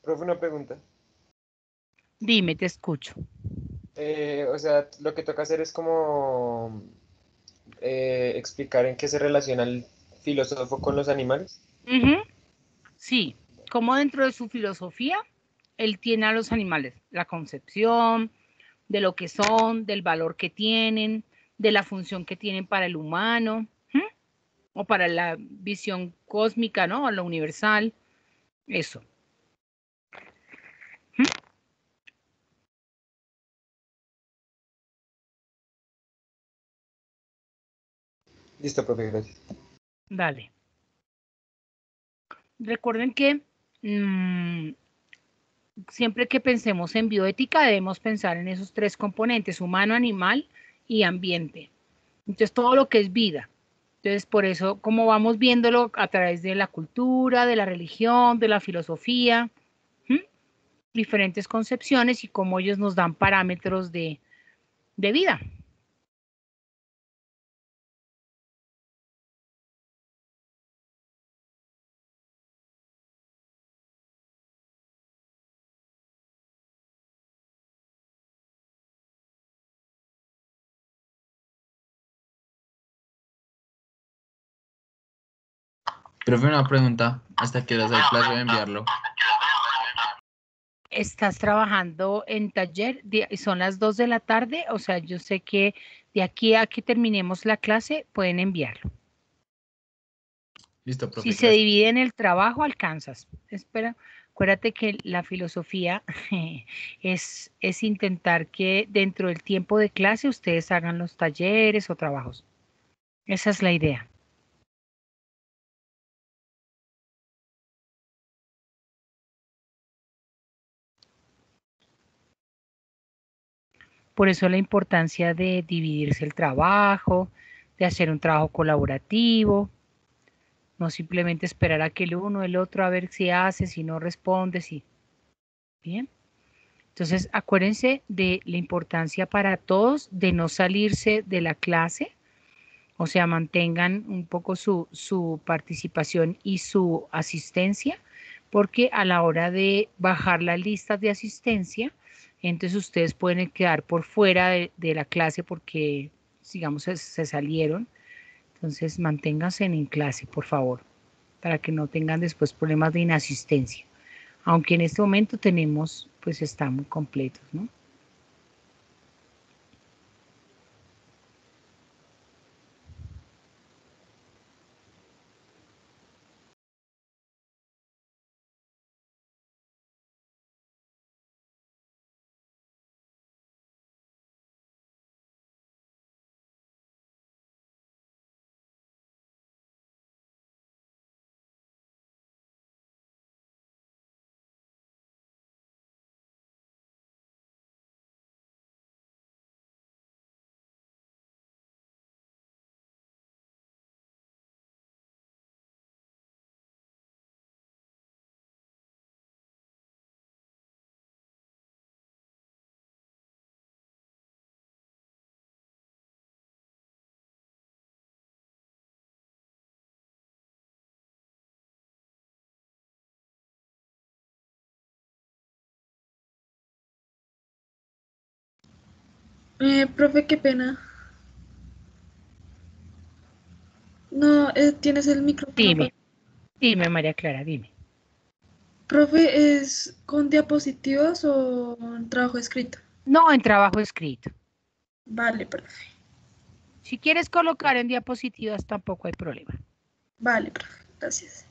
Profe, una pregunta. Dime, te escucho. O sea, lo que toca hacer es como explicar en qué se relaciona el filósofo con los animales. Ujú. Sí, como dentro de su filosofía, él tiene a los animales, la concepción de lo que son, del valor que tienen, de la función que tienen para el humano, ¿m? O para la visión cósmica, ¿no? O lo universal, eso. ¿M? Listo, profe, gracias. Dale. Recuerden que siempre que pensemos en bioética debemos pensar en esos tres componentes, humano, animal y ambiente. Entonces, todo lo que es vida. Entonces, por eso, como vamos viéndolo a través de la cultura, de la religión, de la filosofía, ¿m? Diferentes concepciones y cómo ellos nos dan parámetros de vida. Profe, una pregunta. ¿Hasta qué horas hay plazo de enviarlo? ¿Estás trabajando en taller? Son las 2 de la tarde, o sea, yo sé que de aquí a que terminemos la clase pueden enviarlo. Listo, Si profe, se gracias. divide en el trabajo, alcanzas. Espera, acuérdate que la filosofía es intentar que dentro del tiempo de clase ustedes hagan los talleres o trabajos. Esa es la idea. Por eso la importancia de dividirse el trabajo, de hacer un trabajo colaborativo, no simplemente esperar a que el uno, el otro, a ver si hace, si no responde, si. Bien. Entonces, acuérdense de la importancia para todos de no salirse de la clase, o sea, mantengan un poco su participación y su asistencia, porque a la hora de bajar las listas de asistencia, entonces ustedes pueden quedar por fuera de la clase porque, digamos, se salieron. Entonces, manténganse en clase, por favor, para que no tengan después problemas de inasistencia. Aunque en este momento tenemos, pues estamos completos, ¿no? Profe, qué pena. No, tienes el micrófono Dime, apagado. dime, María Clara, dime. Profe, ¿es con diapositivas o en trabajo escrito? No, en trabajo escrito. Vale, profe. Si quieres colocar en diapositivas, tampoco hay problema. Vale, profe. Gracias.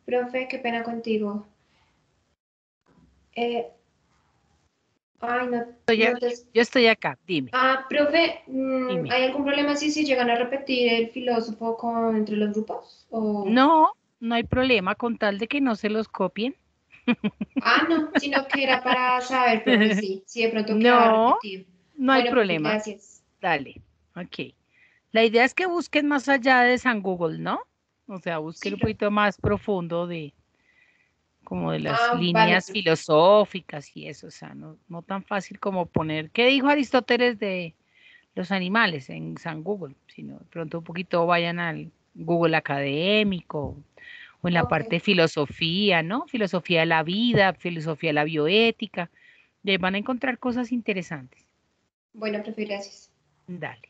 Profe, qué pena contigo. Eh, ay, no, no te... Yo estoy acá, dime, Profe, dime. ¿hay algún problema si llegan a repetir el filósofo entre los grupos? O... No, no hay problema con tal de que no se los copien. No, sino que era para saber, profe, sí, si de pronto quedaba No, repetido. no hay Bueno, profe, problema. gracias. Dale, ok. La idea es que busquen más allá de San Google, ¿no? O sea, Sí, busquen un profe. poquito más profundo de como de las Vale, líneas profe. filosóficas y eso, o sea, no tan fácil como poner, ¿qué dijo Aristóteles de los animales en San Google? Sino de pronto un poquito vayan al Google académico o en la Ok. parte de filosofía, ¿no? Filosofía de la vida, filosofía de la bioética, y ahí van a encontrar cosas interesantes. Bueno, profe, gracias. Dale.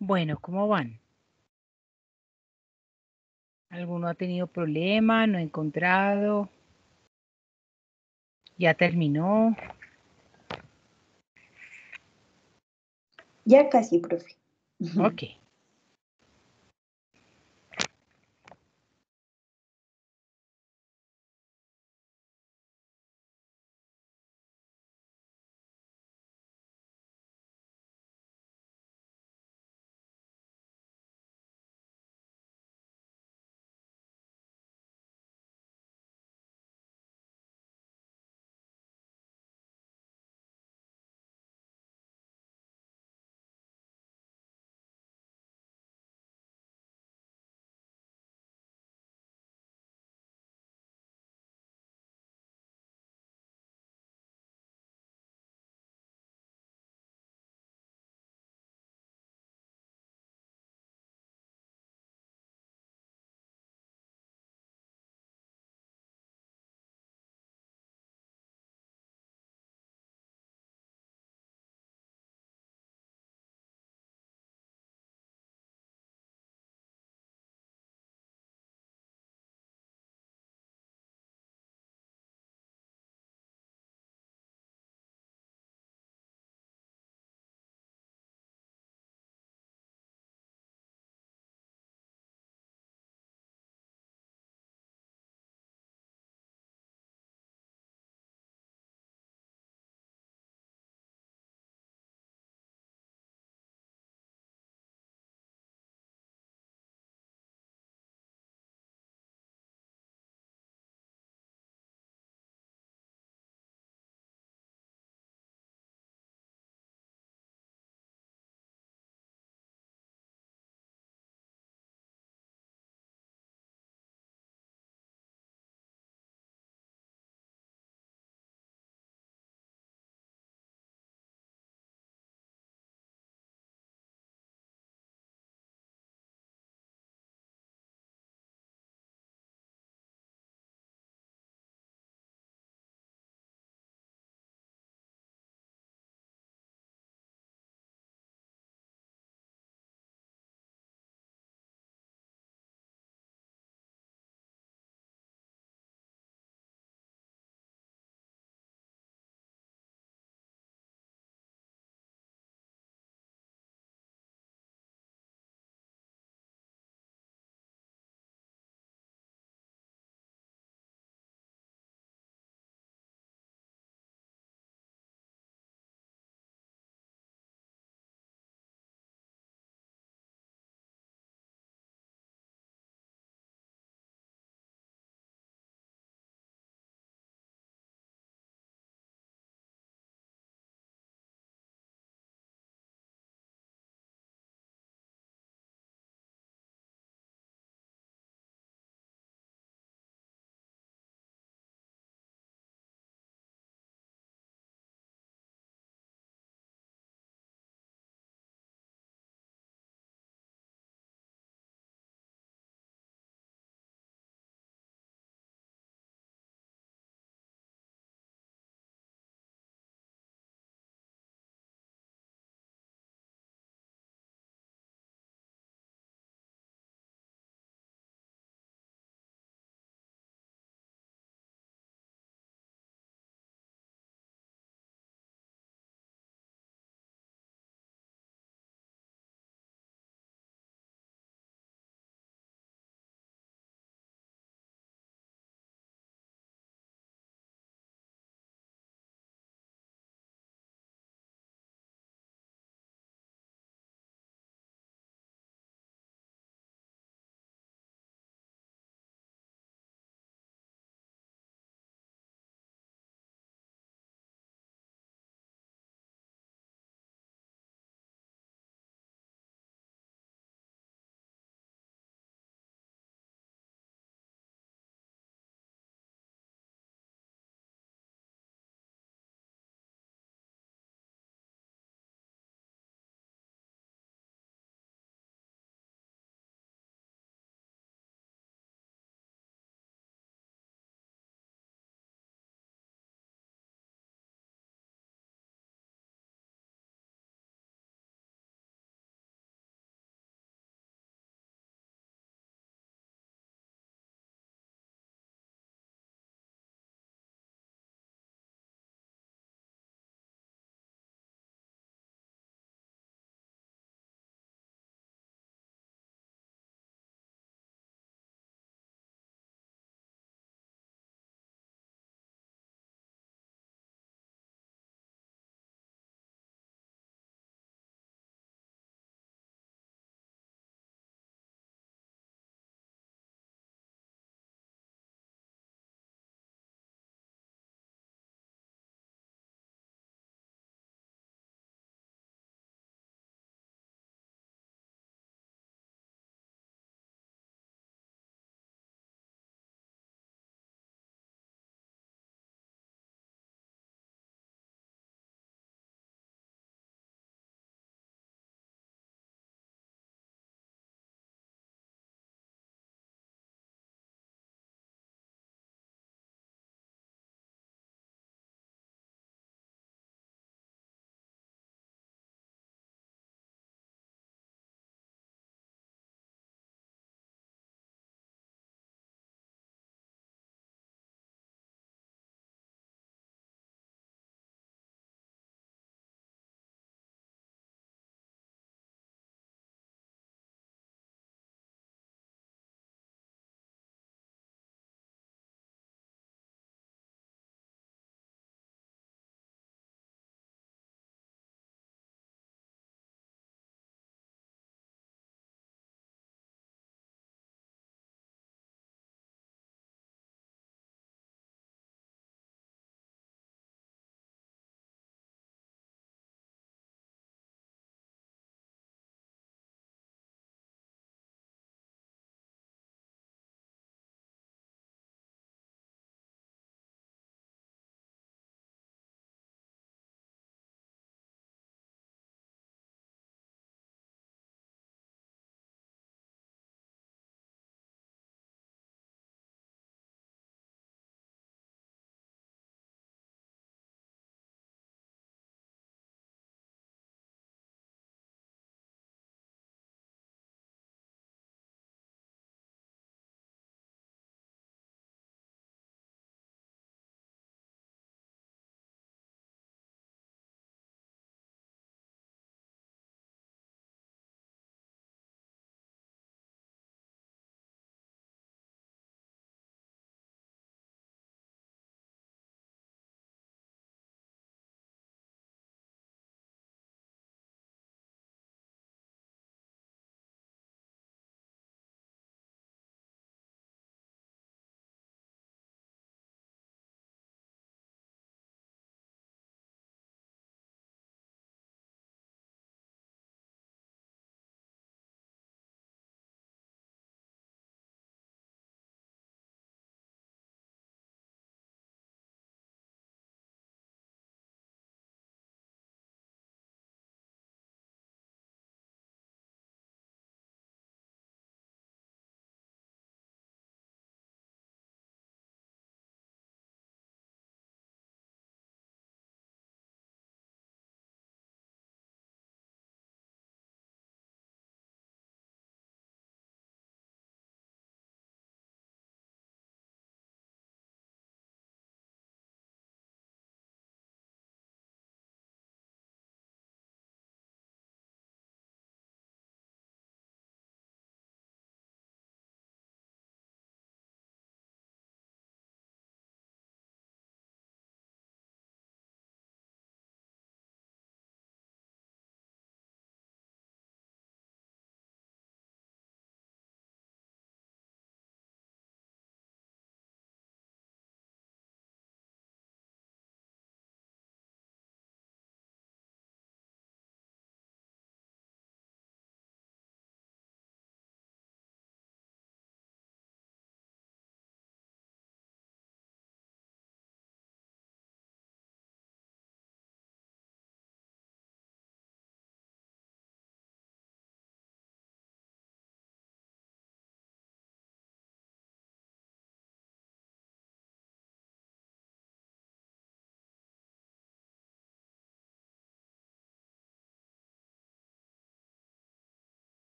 Bueno, ¿cómo van? ¿Alguno ha tenido problema? ¿No ha encontrado? ¿Ya terminó? Ya casi, profe. Ok.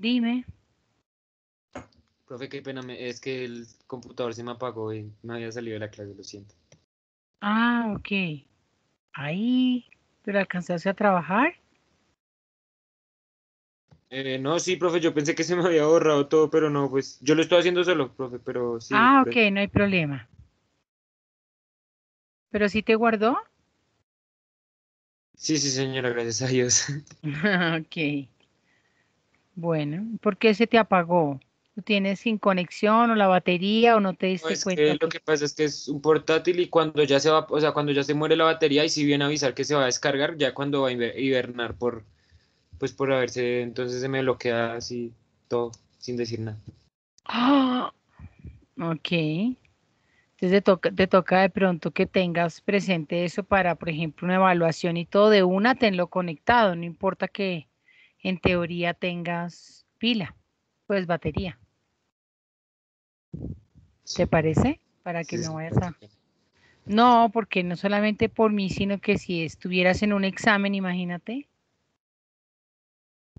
Dime. Profe, qué pena, es que el computador se me apagó y me había salido de la clase, lo siento. Ah, ok. Ahí, ¿pero alcanzaste a trabajar? No, sí, profe, yo pensé que se me había borrado todo, pero no, pues yo lo estoy haciendo solo, profe, pero sí. Ah, ok, no hay problema. ¿Pero sí te guardó? Sí, sí, señora, gracias a Dios. Ok. Bueno, ¿por qué se te apagó? ¿Tú tienes sin conexión o la batería o no te No, diste es cuenta que lo que... que pasa es que es un portátil y cuando ya se va, o sea, cuando ya se muere la batería y si viene a avisar que se va a descargar, ya cuando va a hibernar pues por haberse, entonces se me bloquea así todo, sin decir nada. Ah, ok. Entonces te toca de pronto que tengas presente eso para, por ejemplo, una evaluación y todo de una, tenlo conectado, no importa que en teoría tengas pila, pues batería. ¿Te Sí, parece? Para que sí, no sí. vayas a... No, porque no solamente por mí, sino que si estuvieras en un examen, imagínate,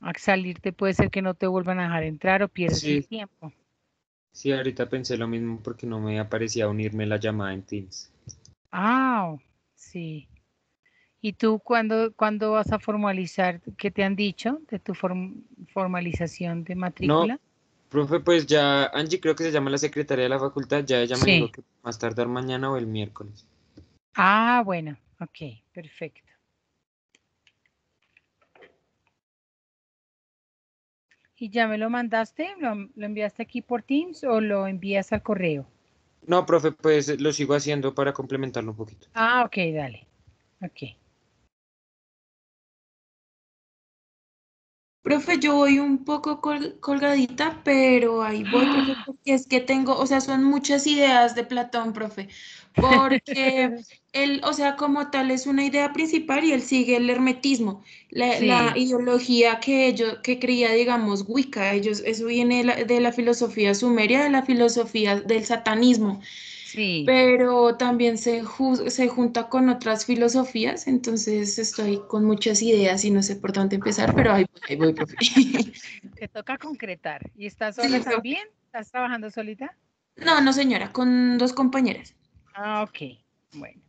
al salirte puede ser que no te vuelvan a dejar entrar o pierdes el Sí, tiempo. sí, ahorita pensé lo mismo porque no me aparecía unirme la llamada en Teams. Ah, sí. ¿Y tú cuándo vas a formalizar? ¿Qué te han dicho de tu formalización de No, matrícula? profe, pues ya Angie creo que se llama la secretaria de la facultad, ya ella me dijo Sí. que más tardar mañana o el miércoles. Ah, bueno, ok, perfecto. ¿Y ya me lo mandaste? ¿Lo enviaste aquí por Teams o lo envías al correo? No, profe, pues lo sigo haciendo para complementarlo un poquito. Ah, ok, dale. Ok. Profe, yo voy un poco colgadita, pero ahí voy, profe, porque es que tengo, o sea, son muchas ideas de Platón, profe, porque él, o sea, como tal es una idea principal y él sigue el hermetismo, la Sí, ideología que creía, digamos, Wicca, ellos, eso viene de la filosofía sumeria, de la filosofía del satanismo, sí. pero también se junta con otras filosofías, entonces estoy con muchas ideas y no sé por dónde empezar, pero ahí voy, profe. Te toca concretar. ¿Y estás sola Sí, profe. también? ¿Estás trabajando solita? No, no, señora, con dos compañeras. Ah, ok. Bueno.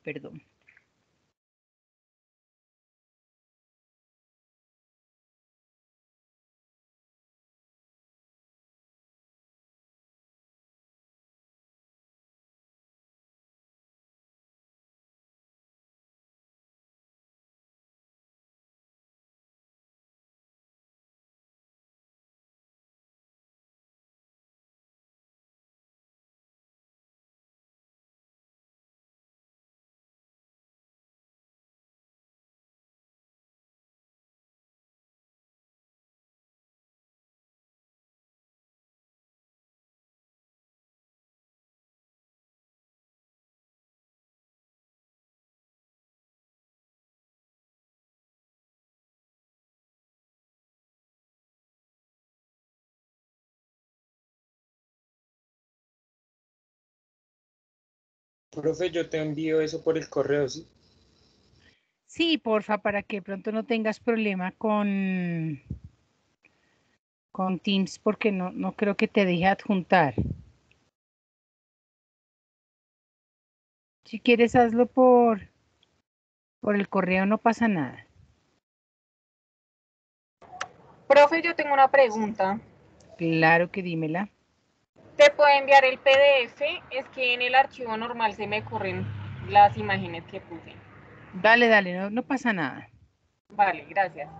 perdón. Profe, yo te envío eso por el correo, ¿sí? Sí, porfa, para que pronto no tengas problema con Teams, porque no creo que te deje adjuntar. Si quieres, hazlo por el correo, no pasa nada. Profe, yo tengo una pregunta. Claro que dímela. ¿Te puedo enviar el PDF? Es que en el archivo normal se me corren las imágenes que puse. Dale, dale, no pasa nada. Vale, gracias.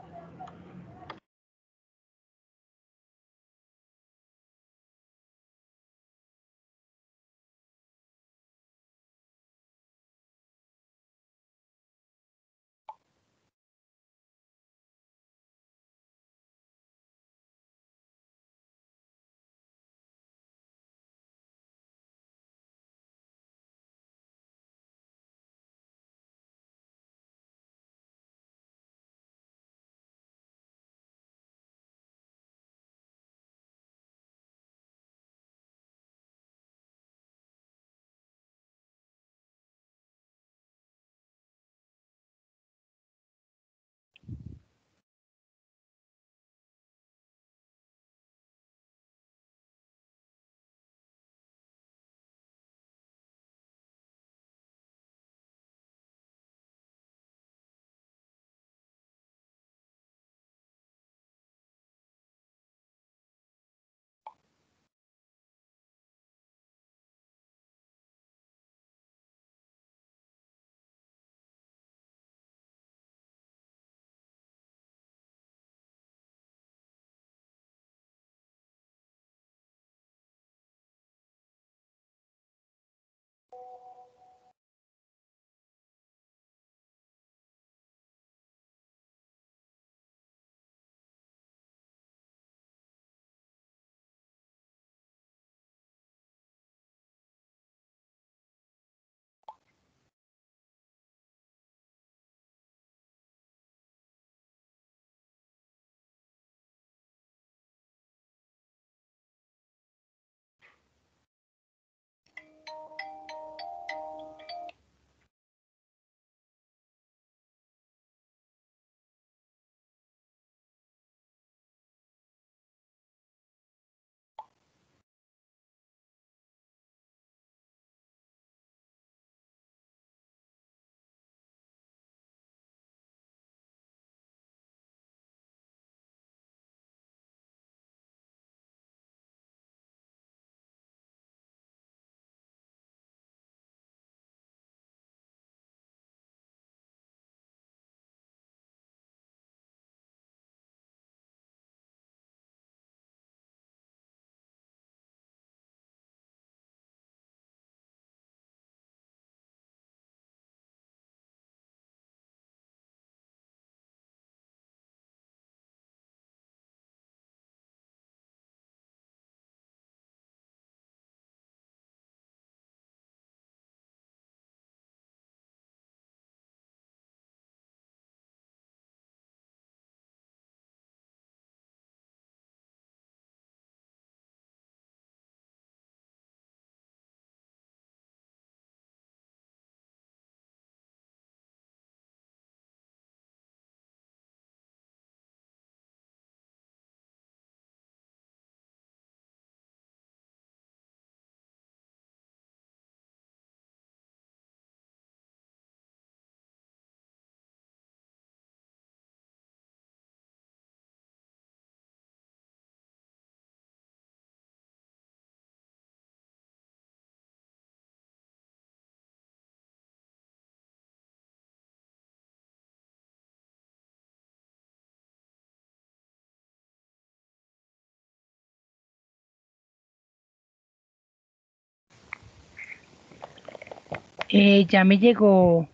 Ya me llegó,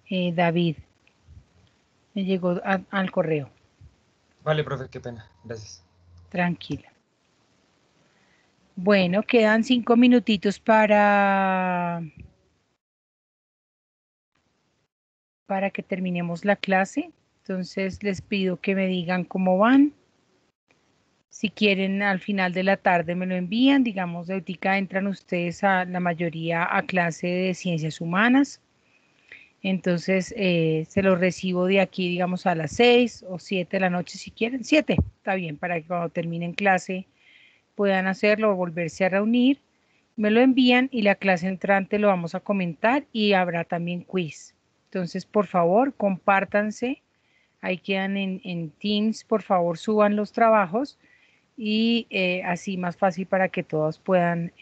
David, me llegó al correo. Vale, profe, qué pena. Gracias. Tranquila. Bueno, quedan 5 minutitos para que terminemos la clase. Entonces les pido que me digan cómo van. Si quieren, al final de la tarde me lo envían. Digamos, de ahorita entran ustedes a la mayoría a clase de ciencias humanas. Entonces, se los recibo de aquí, digamos, a las 6 o 7 de la noche si quieren. 7, está bien, para que cuando terminen clase puedan hacerlo o volverse a reunir. Me lo envían y la clase entrante lo vamos a comentar y habrá también quiz. Entonces, por favor, compártanse. Ahí quedan en Teams, por favor, suban los trabajos y así más fácil para que todos puedan,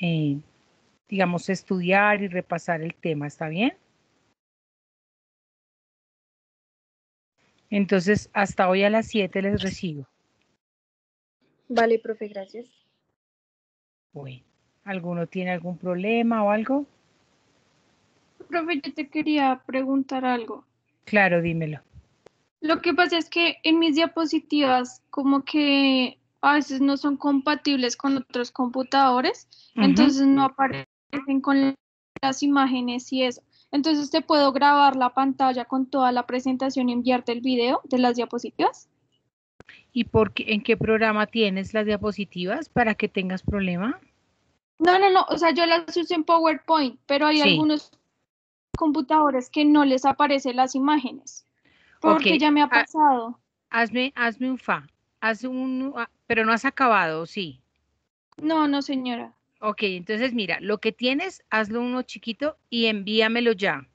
digamos, estudiar y repasar el tema. ¿Está bien? Entonces, hasta hoy a las 7 les recibo. Vale, profe, gracias. Bueno, ¿alguno tiene algún problema o algo? Profe, yo te quería preguntar algo. Claro, dímelo. Lo que pasa es que en mis diapositivas como que a veces no son compatibles con otros computadores, entonces no aparecen con las imágenes y eso. Entonces te puedo grabar la pantalla con toda la presentación y enviarte el video de las diapositivas. ¿Y en qué programa tienes las diapositivas para que tengas problema? No, o sea, yo las uso en PowerPoint, pero hay Sí. algunos computadores que no les aparecen las imágenes, porque Ok, ya me ha pasado. hazme un pero no has acabado, sí. No, señora. Ok, entonces mira, lo que tienes, hazlo uno chiquito y envíamelo ya.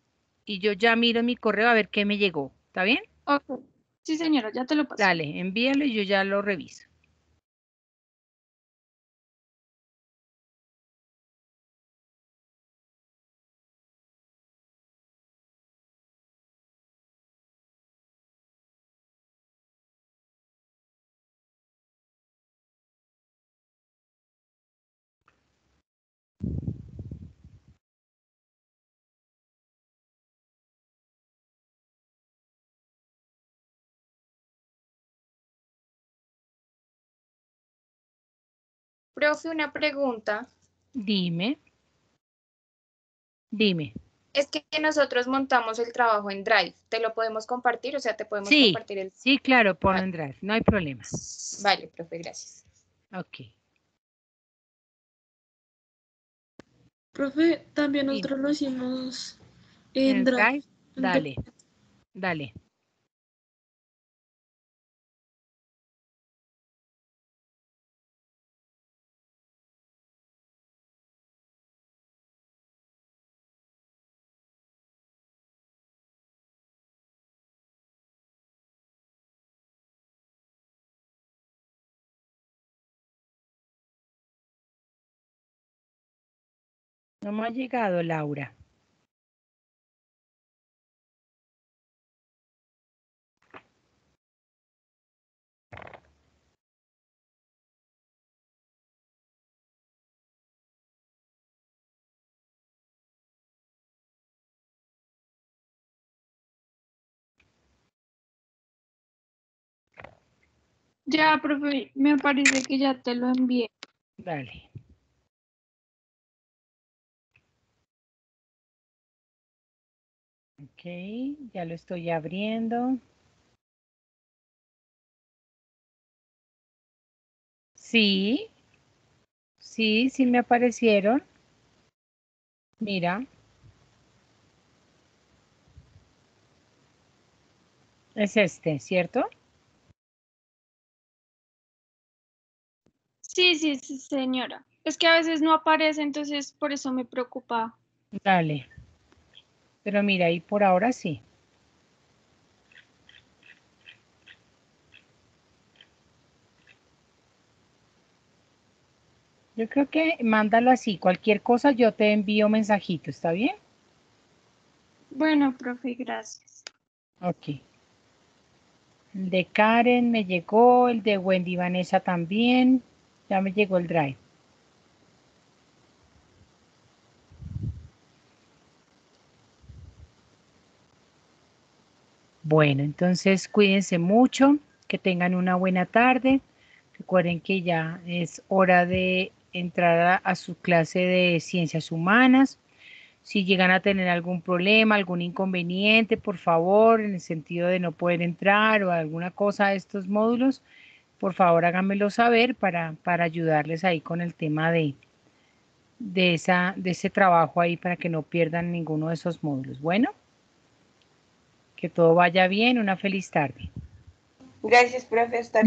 Y yo ya miro mi correo a ver qué me llegó. ¿Está bien? Ok. Sí, señora, ya te lo paso. Dale, envíalo y yo ya lo reviso. Profe, una pregunta. Dime. Es que nosotros montamos el trabajo en Drive. ¿Te lo podemos compartir? O sea, te podemos compartir el... Sí, claro, ponlo en Drive, no hay problema. Vale, profe, gracias. Ok. Profe, también nosotros lo hicimos en Drive. Dale, dale. No me ha llegado, Laura. Ya, profe, me parece que ya te lo envié. Dale. Ok, ya lo estoy abriendo. Sí, sí me aparecieron. Mira. Es este, ¿cierto? Sí, señora. Es que a veces no aparece, entonces por eso me preocupa. Dale. Pero mira, ahí por ahora sí. Yo creo que mándalo así. Cualquier cosa yo te envío mensajito, ¿está bien? Bueno, profe, gracias. Ok. El de Karen me llegó, el de Wendy Vanessa también. Ya me llegó el drive. Bueno, entonces cuídense mucho, que tengan una buena tarde. Recuerden que ya es hora de entrar a su clase de ciencias humanas. Si llegan a tener algún problema, algún inconveniente, por favor, en el sentido de no poder entrar o alguna cosa a estos módulos, por favor háganmelo saber para ayudarles ahí con el tema de ese trabajo ahí para que no pierdan ninguno de esos módulos. Bueno, que todo vaya bien, una feliz tarde. Gracias, profe. Hasta